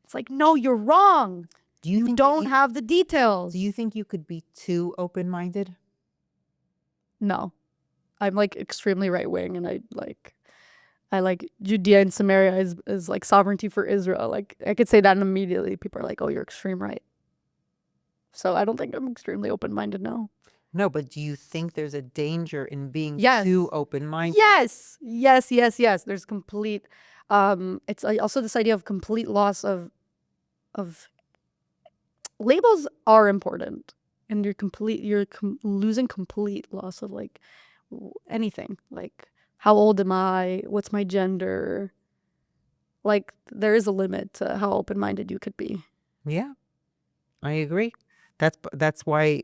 It's like, no, you're wrong. You don't have the details. Do you think you could be too open-minded? No. I'm like extremely right wing, and I like Judea and Samaria is like sovereignty for Israel. Like, I could say that and immediately people are like, oh, you're extreme right. So I don't think I'm extremely open-minded now. No, but do you think there's a danger in being Yes. too open-minded? Yes. There's complete it's also this idea of complete loss of labels are important, and you're losing complete loss of like anything, like how old am I, what's my gender. Like, there is a limit to how open-minded you could be. Yeah, I agree. That's why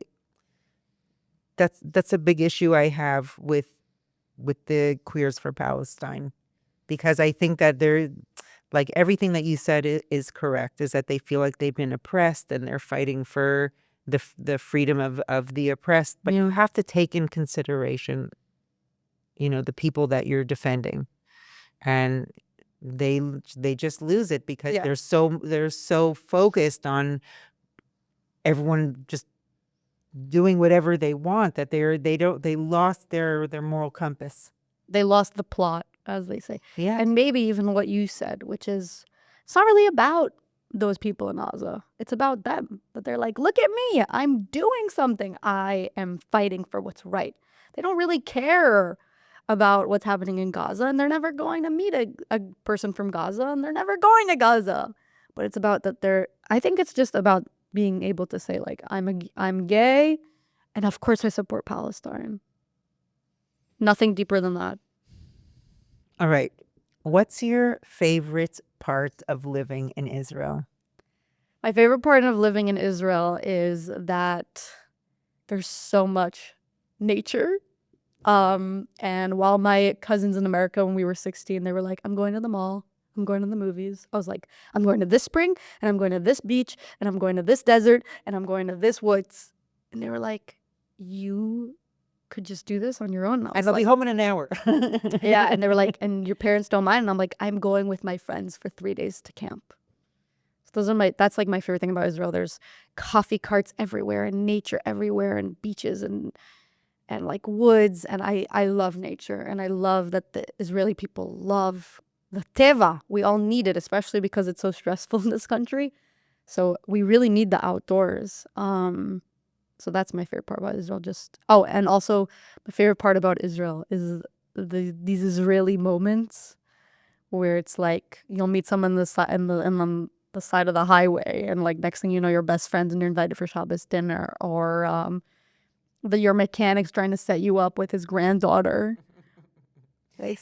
that's a big issue I have with the Queers for Palestine, because I think that they're like, everything that you said is correct, is that they feel like they've been oppressed and they're fighting for the freedom of the oppressed. But you have to take in consideration, the people that you're defending. And they just lose it because Yeah. they're so focused on everyone just doing whatever they want that they lost their moral compass. They lost the plot, as they say. Yeah. And maybe even what you said, which is, it's not really about those people in Gaza. It's about them. That they're like, look at me. I'm doing something. I am fighting for what's right. They don't really care about what's happening in Gaza, and they're never going to meet a person from Gaza, and they're never going to Gaza. But it's about that I think it's just about being able to say, like, I'm gay, and of course I support Palestine. Nothing deeper than that. All right. What's your favorite part of living in Israel? My favorite part of living in Israel is that there's so much nature. And while my cousins in America, when we were 16, they were like, I'm going to the mall, I'm going to the movies. I was like, I'm going to this spring, and I'm going to this beach, and I'm going to this desert, and I'm going to this woods. And they were like, you could just do this on your own. And I'll be home in an hour. Yeah, and they were like, and your parents don't mind? And I'm like, I'm going with my friends for 3 days to camp. So that's like my favorite thing about Israel. There's coffee carts everywhere and nature everywhere and beaches and like woods. And I love nature. And I love that the Israeli people love the teva. We all need it, especially because it's so stressful in this country. So we really need the outdoors. So that's my favorite part about Israel. And also my favorite part about Israel is these Israeli moments where it's like you'll meet someone on the side of the highway, and like next thing you know, you're best friends and you're invited for Shabbos dinner, or your mechanic's trying to set you up with his granddaughter.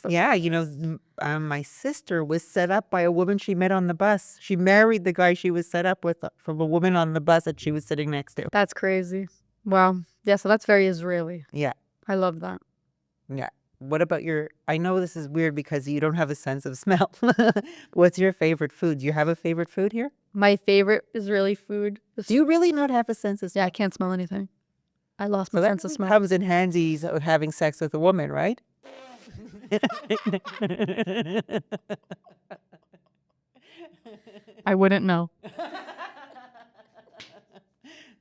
Yeah, my sister was set up by a woman she met on the bus. She married the guy she was set up with from a woman on the bus that she was sitting next to. That's crazy. Wow. Yeah, so that's very Israeli. Yeah. I love that. Yeah. What about I know this is weird because you don't have a sense of smell. What's your favorite food? Do you have a favorite food here? My favorite Israeli food. Do you really not have a sense of smell? Yeah, I can't smell anything. I lost my sense of smell. Comes in handy having sex with a woman, right? I wouldn't know.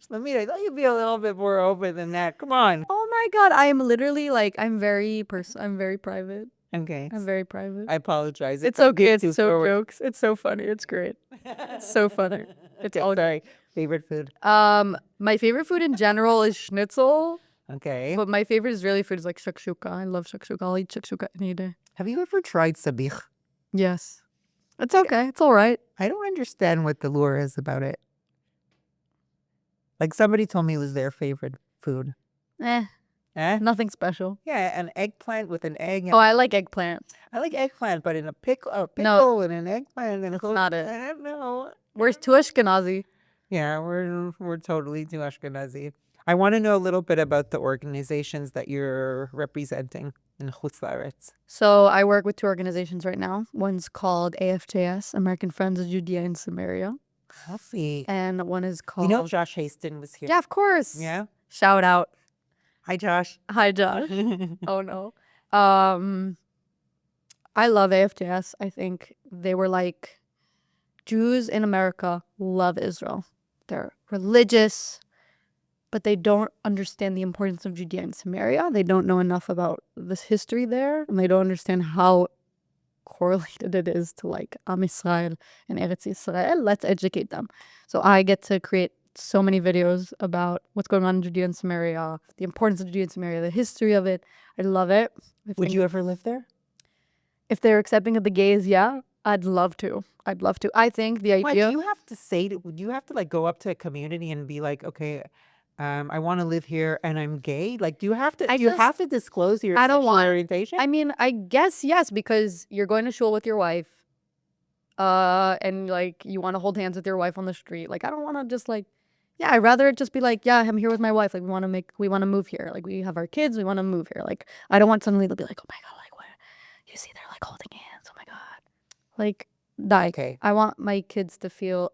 Shlomit, I thought you'd be a little bit more open than that. Come on. Oh my God, I am literally like, I'm very private. Okay. I'm very private. I apologize. It's okay. It's so jokes. It's so funny. It's great. It's so funny. It's all sorry. Favorite food? My favorite food in general is schnitzel. Okay. But my favorite Israeli food is like shakshuka. I love shakshuka. I'll eat shakshuka any day. Have you ever tried sabich? Yes. It's okay. It's all right. I don't understand what the lure is about it. Like somebody told me it was their favorite food. Nothing special. Yeah, an eggplant with an egg. Oh, I like eggplant. I like eggplant, but in a pickle and an eggplant and not it. I don't know. We're too Ashkenazi. Yeah, we're totally too Ashkenazi. I want to know a little bit about the organizations that you're representing in Chutz La'aretz. So I work with 2 organizations right now. One's called AFJS, American Friends of Judea and Samaria. Healthy. And one is called... Josh Haston was here. Yeah, of course. Yeah. Shout out. Hi, Josh. Hi, Josh. Oh, no. I love AFJS. I think they were like, Jews in America love Israel. They're religious, but they don't understand the importance of Judea and Samaria. They don't know enough about this history there, and they don't understand how correlated it is to like Am Yisrael and Eretz Yisrael. Let's educate them. So I get to create so many videos about what's going on in Judea and Samaria, the importance of Judea and Samaria, the history of it. I love it. Would you ever live there? If they're accepting of the gays, yeah, I'd love to. I think the idea... What, do you have to would you have to like go up to a community and be like, okay, I want to live here and I'm gay? Like, do you have to, have to disclose your sexual orientation? I mean, I guess yes, because you're going to shul with your wife, and like you want to hold hands with your wife on the street. Like, I don't want to just like, yeah, I'd rather it just be like, yeah, I'm here with my wife. Like, we want to move here. Like, we have our kids. We want to move here. Like, I don't want suddenly to be like, oh my God, like what? You see, they're like holding hands. Oh my God. Like, die. Okay. I want my kids to feel.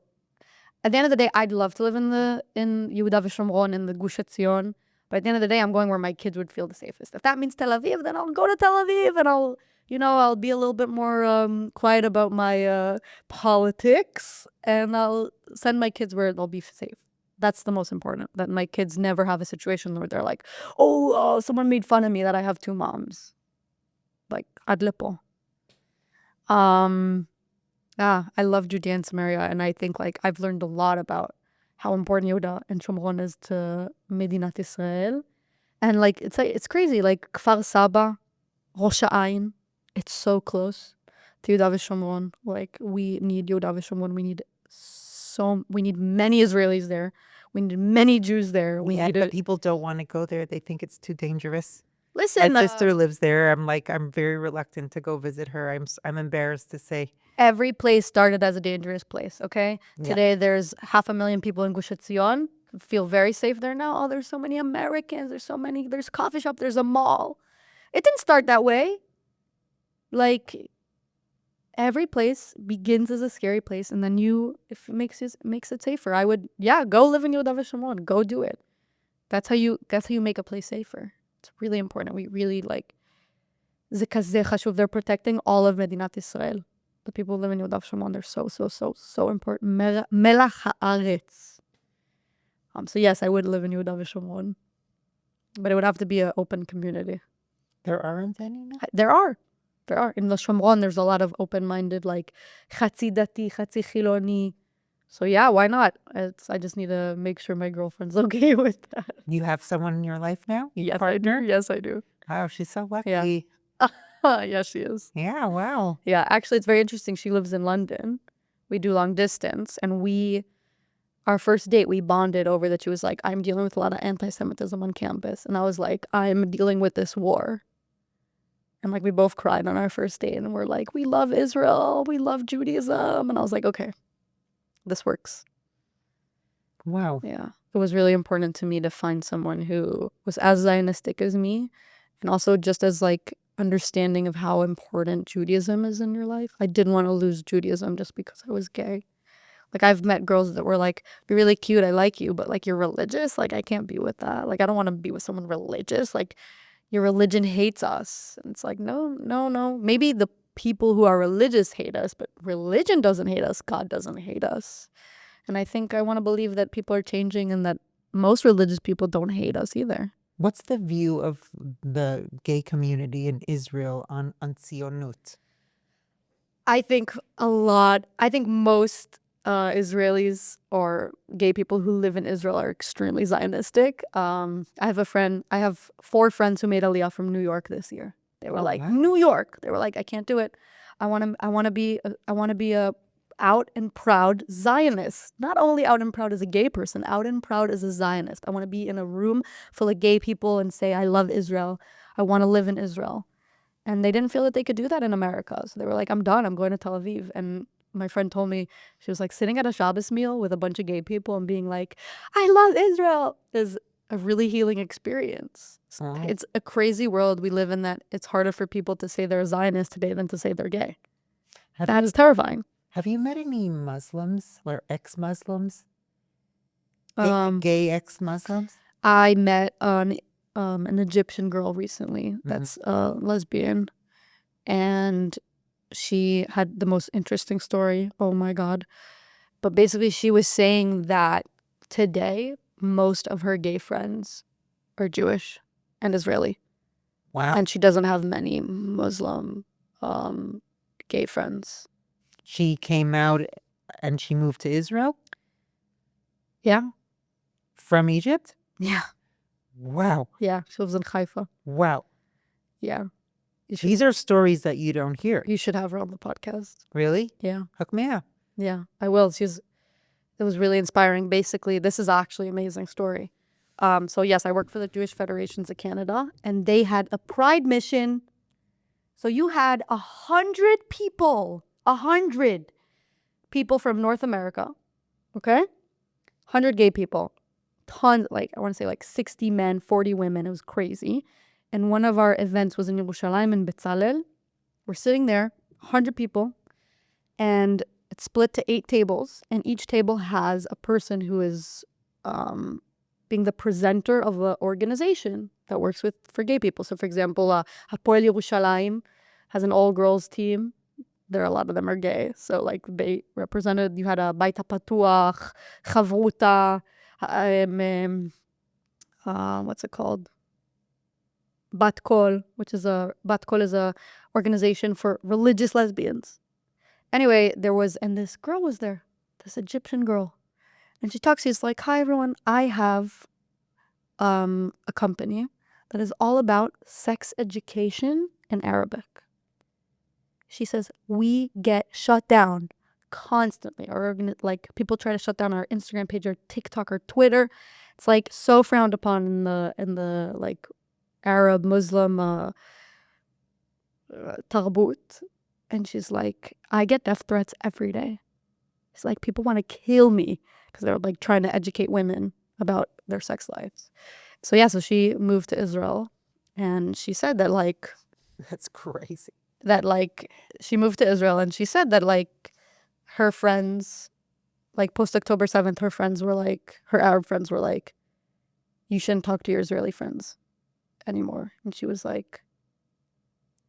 At the end of the day, I'd love to live in Yehuda v'Shomron, in the Gush Etzion. But at the end of the day, I'm going where my kids would feel the safest. If that means Tel Aviv, then I'll go to Tel Aviv and I'll I'll be a little bit more quiet about my politics, and I'll send my kids where they'll be safe. That's the most important, that my kids never have a situation where they're like, oh, someone made fun of me that I have two moms. Like, adlepo. I love Judea and Samaria, and I think like I've learned a lot about how important Yehuda and Shomron is to Medinat Israel. And like it's crazy. Like Kfar Saba, Rosh Ha'ain, it's so close to Yehuda v'Shomron. Like we need Yehuda v'Shomron. We need many Israelis there. We need many Jews there. We Yeah, need but people don't want to go there. They think it's too dangerous. Listen, My sister lives there. I'm very reluctant to go visit her. I'm embarrassed to say. every place started as a dangerous place, okay? Yeah. Today there's 500,000 people in Gush Etzion. Feel very safe there now. Oh, there's so many Americans. There's coffee shop. There's a mall. It didn't start that way. Like, every place begins as a scary place, and then if it makes it safer, I would, go live in Yehuda v'Shomron. Go do it. That's how you make a place safer. It's really important. We really זה כזה חשוב. They're protecting all of Medinat Israel. The people who live in Yehuda v'Shomron, they're so important. Melach haaretz. So yes, I would live in Yehuda v'Shomron, but it would have to be an open community. There aren't any now? There are. In the Shomron, there's a lot of open-minded, like, chatzi dati, chatzi chiloni. So yeah, why not? I just need to make sure my girlfriend's okay with that. You have someone in your life now? Yes, Partner? Yes, I do. Wow, she's so lucky. Yeah. Yes, she is. Yeah, wow. Yeah, actually, it's very interesting. She lives in London. We do long distance, and our first date, we bonded over that. She was like, I'm dealing with a lot of anti-Semitism on campus. And I was like, I'm dealing with this war. And like, we both cried on our first date, and we're like, we love Israel. We love Judaism. And I was like, okay, this works. Wow. Yeah. It was really important to me to find someone who was as Zionistic as me, and also just as like understanding of how important Judaism is in your life. I didn't want to lose Judaism just because I was gay. Like, I've met girls that were like, you're really cute, I like you, but like, you're religious. Like, I can't be with that. Like, I don't want to be with someone religious. Like, your religion hates us. And it's like, no. Maybe the people who are religious hate us, but religion doesn't hate us. God doesn't hate us. And I think I want to believe that people are changing, and that most religious people don't hate us either. What's the view of the gay community in Israel on Zionut? I think most Israelis or gay people who live in Israel are extremely Zionistic. I have 4 friends who made Aliyah from New York this year. They were like, wow. New York. They were like, I can't do it. I want to be a out and proud Zionist. Not only out and proud as a gay person, out and proud as a Zionist. I want to be in a room full of gay people and say, I love Israel. I want to live in Israel. And they didn't feel that they could do that in America. So they were like, I'm done. I'm going to Tel Aviv. And my friend told me, she was like, sitting at a Shabbos meal with a bunch of gay people and being like, I love Israel, is a really healing experience. Wow. It's a crazy world we live in, that it's harder for people to say they're a Zionist today than to say they're gay. That's terrifying. Have you met any Muslims or ex-Muslims? Gay ex-Muslims? I met an Egyptian girl recently that's lesbian, and she had the most interesting story. Oh my God. But basically she was saying that today most of her gay friends are Jewish and Israeli. Wow. And she doesn't have many Muslim gay friends. She came out and she moved to Israel? Yeah. From Egypt? Yeah. Wow. Yeah. She lives in Haifa. Wow. Yeah. These are stories that you don't hear. You should have her on the podcast. Really? Yeah. Hook me up. Yeah, I will. It was really inspiring. Basically, this is actually an amazing story. So yes, I work for the Jewish Federations of Canada, and they had a pride mission. So you had 100 people from North America, okay? 100 gay people, tons, like I want to say like 60 men, 40 women. It was crazy. And one of our events was in Yerushalayim in Betzalel. We're sitting there, 100 people, and it's split to 8 tables, and each table has a person who is being the presenter of an organization that works for gay people. So, for example, Hapoel Yerushalayim has an all-girls team. A lot of them are gay. So, like, they represented, you had a Baita Patuach, Chavruta, what's it called? Bat Kol, Bat Kol is a organization for religious lesbians. Anyway, and this girl was there, this Egyptian girl. And she's like, hi, everyone. I have a company that is all about sex education in Arabic. She says, we get shut down constantly. Or like people try to shut down our Instagram page or TikTok or Twitter. It's like so frowned upon in the like Arab Muslim tarbut. And she's like, I get death threats every day. She's like, people want to kill me because they're like trying to educate women about their sex lives. So yeah, so she moved to Israel, and she said that like That's crazy. that like she moved to Israel, and she said that like her friends, like post October 7th, her Arab friends were like, you shouldn't talk to your Israeli friends anymore. And she was like,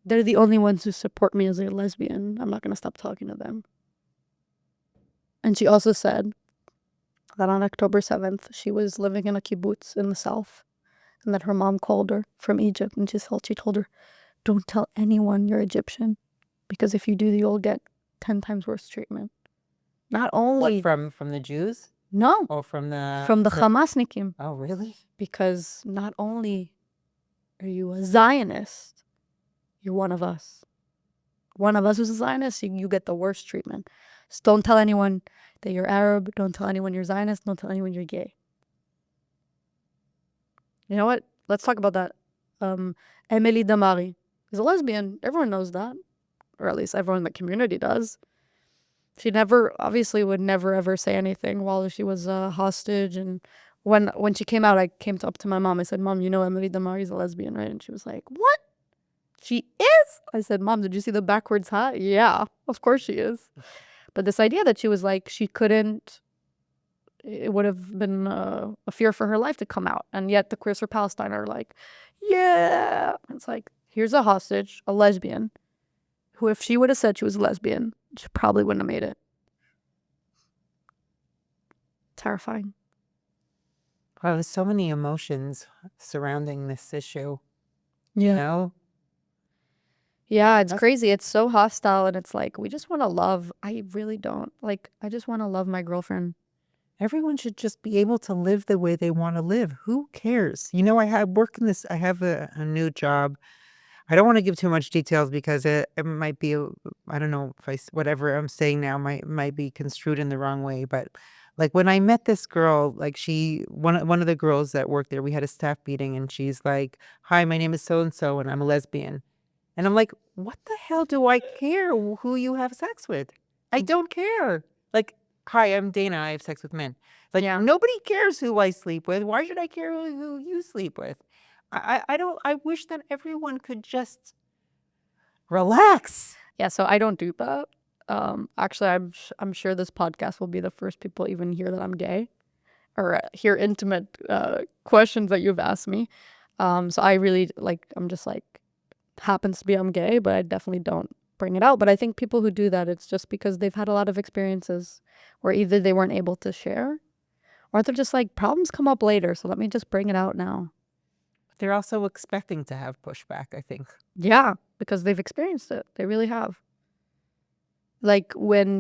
they're the only ones who support me as a lesbian. I'm not going to stop talking to them. And she also said that on October 7th, she was living in a kibbutz in the south, and that her mom called her from Egypt, and she told her, don't tell anyone you're Egyptian, because if you do, you'll get 10 times worse treatment. Not only... What, from the Jews? No. Or from the Hamasnikim. Oh, really? Because not only are you a Zionist, you're one of us. One of us who's a Zionist, you get the worst treatment. Just don't tell anyone that you're Arab. Don't tell anyone you're Zionist. Don't tell anyone you're gay. You know what? Let's talk about that. Emily Damari is a lesbian. Everyone knows that. Or at least everyone in the community does. She obviously would never ever say anything while she was a hostage. And when she came out, I came up to my mom. I said, Mom, you know Emily Damari is a lesbian, right? And she was like, what? She is? I said, Mom, did you see the backwards hat? Yeah, of course she is. But this idea that she was like, she couldn't, it would have been a fear for her life to come out. And yet the Queers for Palestine are like, yeah. It's like, here's a hostage, a lesbian, who if she would have said she was a lesbian, she probably wouldn't have made it. Terrifying. Wow, there's so many emotions surrounding this issue. Yeah. You know? Yeah, it's crazy. It's so hostile, and it's like, we just want to love. I really don't. Like, I just want to love my girlfriend. Everyone should just be able to live the way they want to live. Who cares? You know, I have a new job. I don't want to give too much details because it might be, I don't know if whatever I'm saying now might be construed in the wrong way. But like when I met this girl, like one of the girls that worked there, we had a staff meeting, and she's like, hi, my name is so-and-so, and I'm a lesbian. And I'm like, what the hell do I care who you have sex with? I don't care. Like, hi, I'm Dayna. I have sex with men. Like, Yeah. nobody cares who I sleep with. Why should I care who you sleep with? I wish that everyone could just relax. Yeah, so I don't do that. Actually, I'm sure this podcast will be the first people even hear that I'm gay, or hear intimate questions that you've asked me. So I really I'm just like, happens to be I'm gay, but I definitely don't bring it out. But I think people who do that, it's just because they've had a lot of experiences where either they weren't able to share, or they're just like, problems come up later, so let me just bring it out now. They're also expecting to have pushback, I think. Yeah, because they've experienced it. They really have. Like, when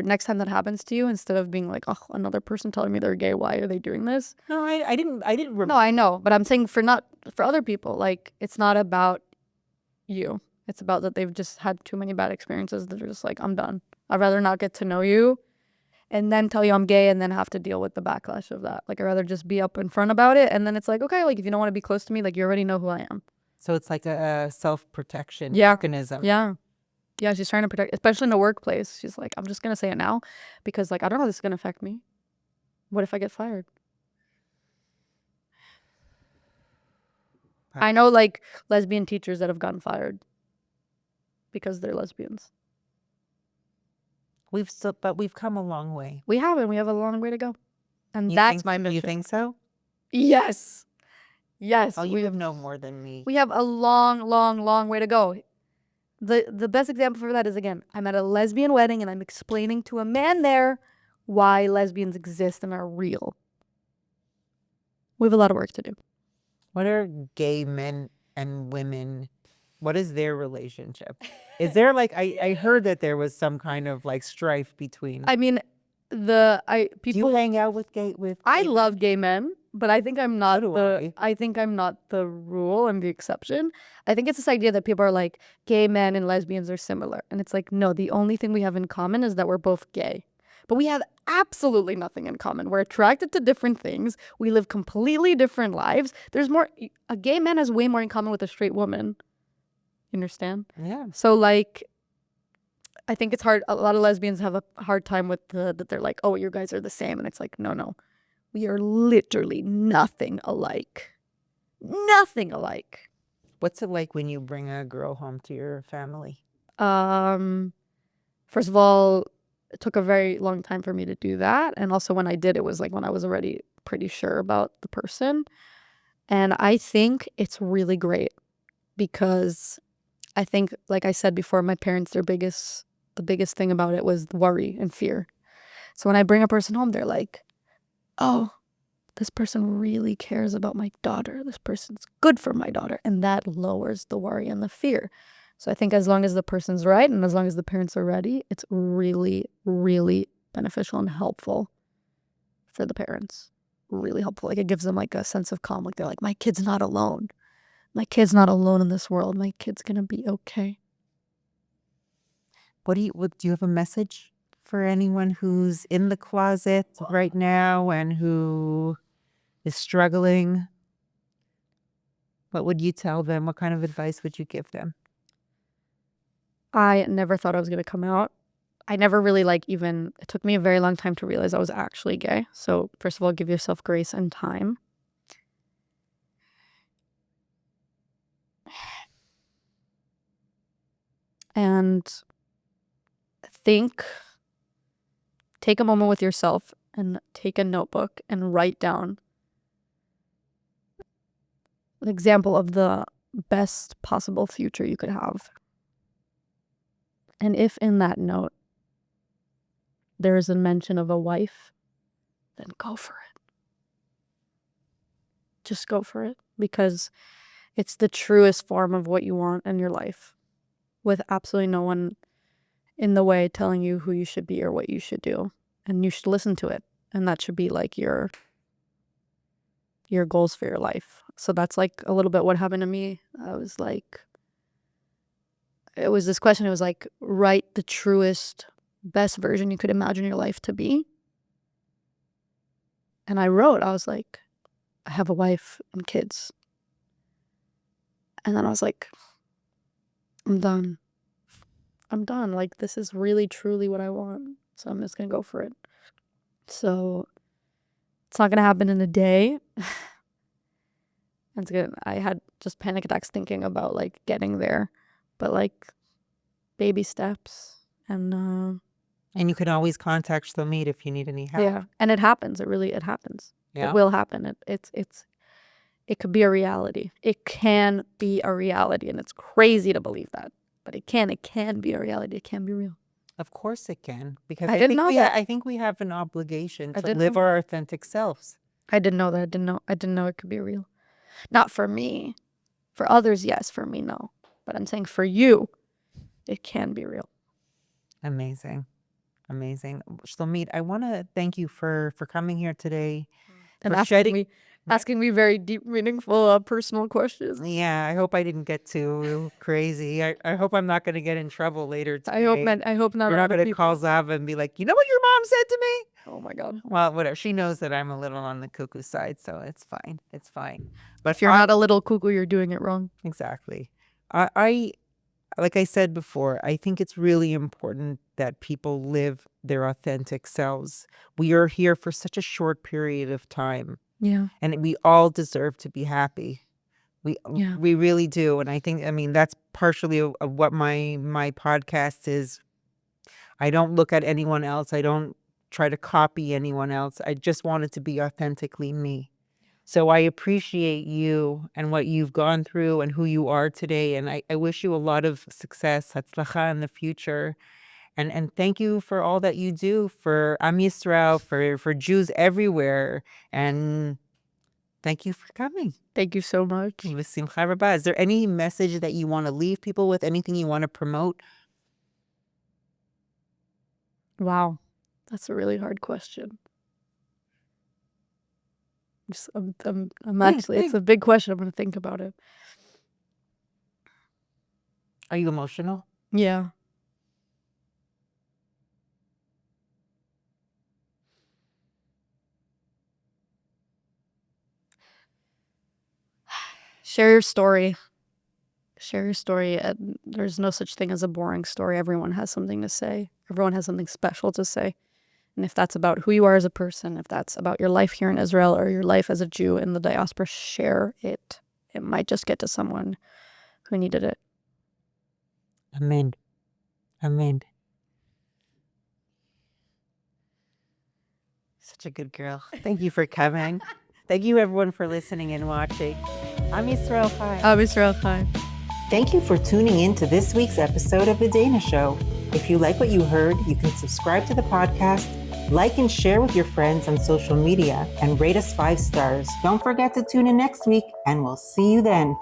next time that happens to you, instead of being like, oh, another person telling me they're gay, why are they doing this? No, I didn't. No, I know, but I'm saying for other people, like, it's not about you. It's about that they've just had too many bad experiences that they're just like, I'm done. I'd rather not get to know you and then tell you I'm gay and then have to deal with the backlash of that. Like, I'd rather just be up in front about it, and then it's like, okay, like, if you don't want to be close to me, like, you already know who I am. So it's like a self-protection mechanism. Yeah. Yeah, she's trying to protect, especially in the workplace. She's like, I'm just going to say it now because, like, I don't know how this is going to affect me. What if I get fired? I know, like, lesbian teachers that have gotten fired because they're lesbians. But we've come a long way. We haven't. We have a long way to go. And that's my mission. You think so? Yes. Yes. Oh, you have no more than me. We have a long, long, long way to go. The best example for that is, again, I'm at a lesbian wedding and I'm explaining to a man there why lesbians exist and are real. We have a lot of work to do. What are gay men and women? What is their relationship? Is there like I heard that there was some kind of like strife between. I mean, Do you people. hang out with I gay love gay men, but I think I'm not So do I. I think I'm not the rule. I'm the exception. I think it's this idea that people are like, gay men and lesbians are similar, and it's like, no, the only thing we have in common is that we're both gay. But we have absolutely nothing in common. We're attracted to different things. We live completely different lives. There's more. A gay man has way more in common with a straight woman. You understand? Yeah. So like, I think it's hard. A lot of lesbians have a hard time with that they're like, oh, you guys are the same, and it's like, no. We are literally nothing alike. Nothing alike. What's it like when you bring a girl home to your family? First of all, it took a very long time for me to do that. And also when I did, it was like when I was already pretty sure about the person. And I think it's really great because I think, like I said before, my parents, the biggest thing about it was worry and fear. So when I bring a person home, they're like, oh, this person really cares about my daughter. This person's good for my daughter. And that lowers the worry and the fear. So I think as long as the person's right and as long as the parents are ready, it's really, really beneficial and helpful for the parents. Really helpful. Like, it gives them like a sense of calm. Like, they're like, my kid's not alone. My kid's not alone in this world. My kid's gonna be okay. Do you have a message for anyone who's in the closet right now and who is struggling? What would you tell them? What kind of advice would you give them? I never thought I was gonna come out. I never really it took me a very long time to realize I was actually gay. So first of all, give yourself grace and time. And take a moment with yourself and take a notebook and write down an example of the best possible future you could have. And if in that note there is a mention of a wife, then go for it. Just go for it, because it's the truest form of what you want in your life, with absolutely no one in the way telling you who you should be or what you should do. And you should listen to it. And that should be like your goals for your life. So that's like a little bit what happened to me. I was like, it was this question. It was like, write the truest, best version you could imagine your life to be. And I was like, I have a wife and kids. And then I was like, I'm done. Like, this is really, truly what I want. So I'm just going to go for it. So it's not going to happen in a day. It's good. I had just panic attacks thinking about like getting there, but like baby steps. And you can always contact Shlomit if you need any help. yeah, and it happens. It happens. Yeah. It will happen. It could be a reality. It can be a reality, and it's crazy to believe that, but it can be a reality. It can be real. Of course it can, because I didn't know that. I think we have an obligation I to didn't live know. our authentic selves. I didn't know that. I didn't know it could be real. Not for me. For others, yes. For me, no. But I'm saying for you, it can be real. Amazing. Shlomit, I want to thank you for coming here today. And For asking me very deep, meaningful, personal questions. Yeah, I hope I didn't get too crazy. I hope I'm not going to get in trouble later today. I hope not. You're not going to call Zava and be like, you know what your mom said to me? Oh my God. Well, whatever. She knows that I'm a little on the cuckoo side, so it's fine. It's fine. But If you're not a little cuckoo, you're doing it wrong. Exactly. I like I said before, I think it's really important that people live their authentic selves. We are here for such a short period of time. Yeah. And we all deserve to be happy. We really do. And I think, that's partially of what my podcast is. I don't look at anyone else. I don't try to copy anyone else. I just want it to be authentically me. So I appreciate you and what you've gone through and who you are today. And I wish you a lot of success, hatzlacha in the future. And thank you for all that you do for Am Yisrael, for Jews everywhere. And thank you for coming. Thank you so much. V'simcha rabba. Is there any message that you want to leave people with? Anything you want to promote? Wow, that's a really hard question. I'm actually, it's a big question. I'm going to think about it. Are you emotional? Yeah. Share your story. Share your story. And there's no such thing as a boring story. Everyone has something to say. Everyone has something special to say. And if that's about who you are as a person, if that's about your life here in Israel or your life as a Jew in the diaspora, share it. It might just get to someone who needed it. Amen. Amen. Such a good girl. Thank you for coming. Thank you, everyone, for listening and watching. Am Yisrael Chai. Am Yisrael Chai. Thank you for tuning in to this week's episode of The Dayna Show. If you like what you heard, you can subscribe to the podcast, like and share with your friends on social media, and rate us 5 stars. Don't forget to tune in next week, and we'll see you then.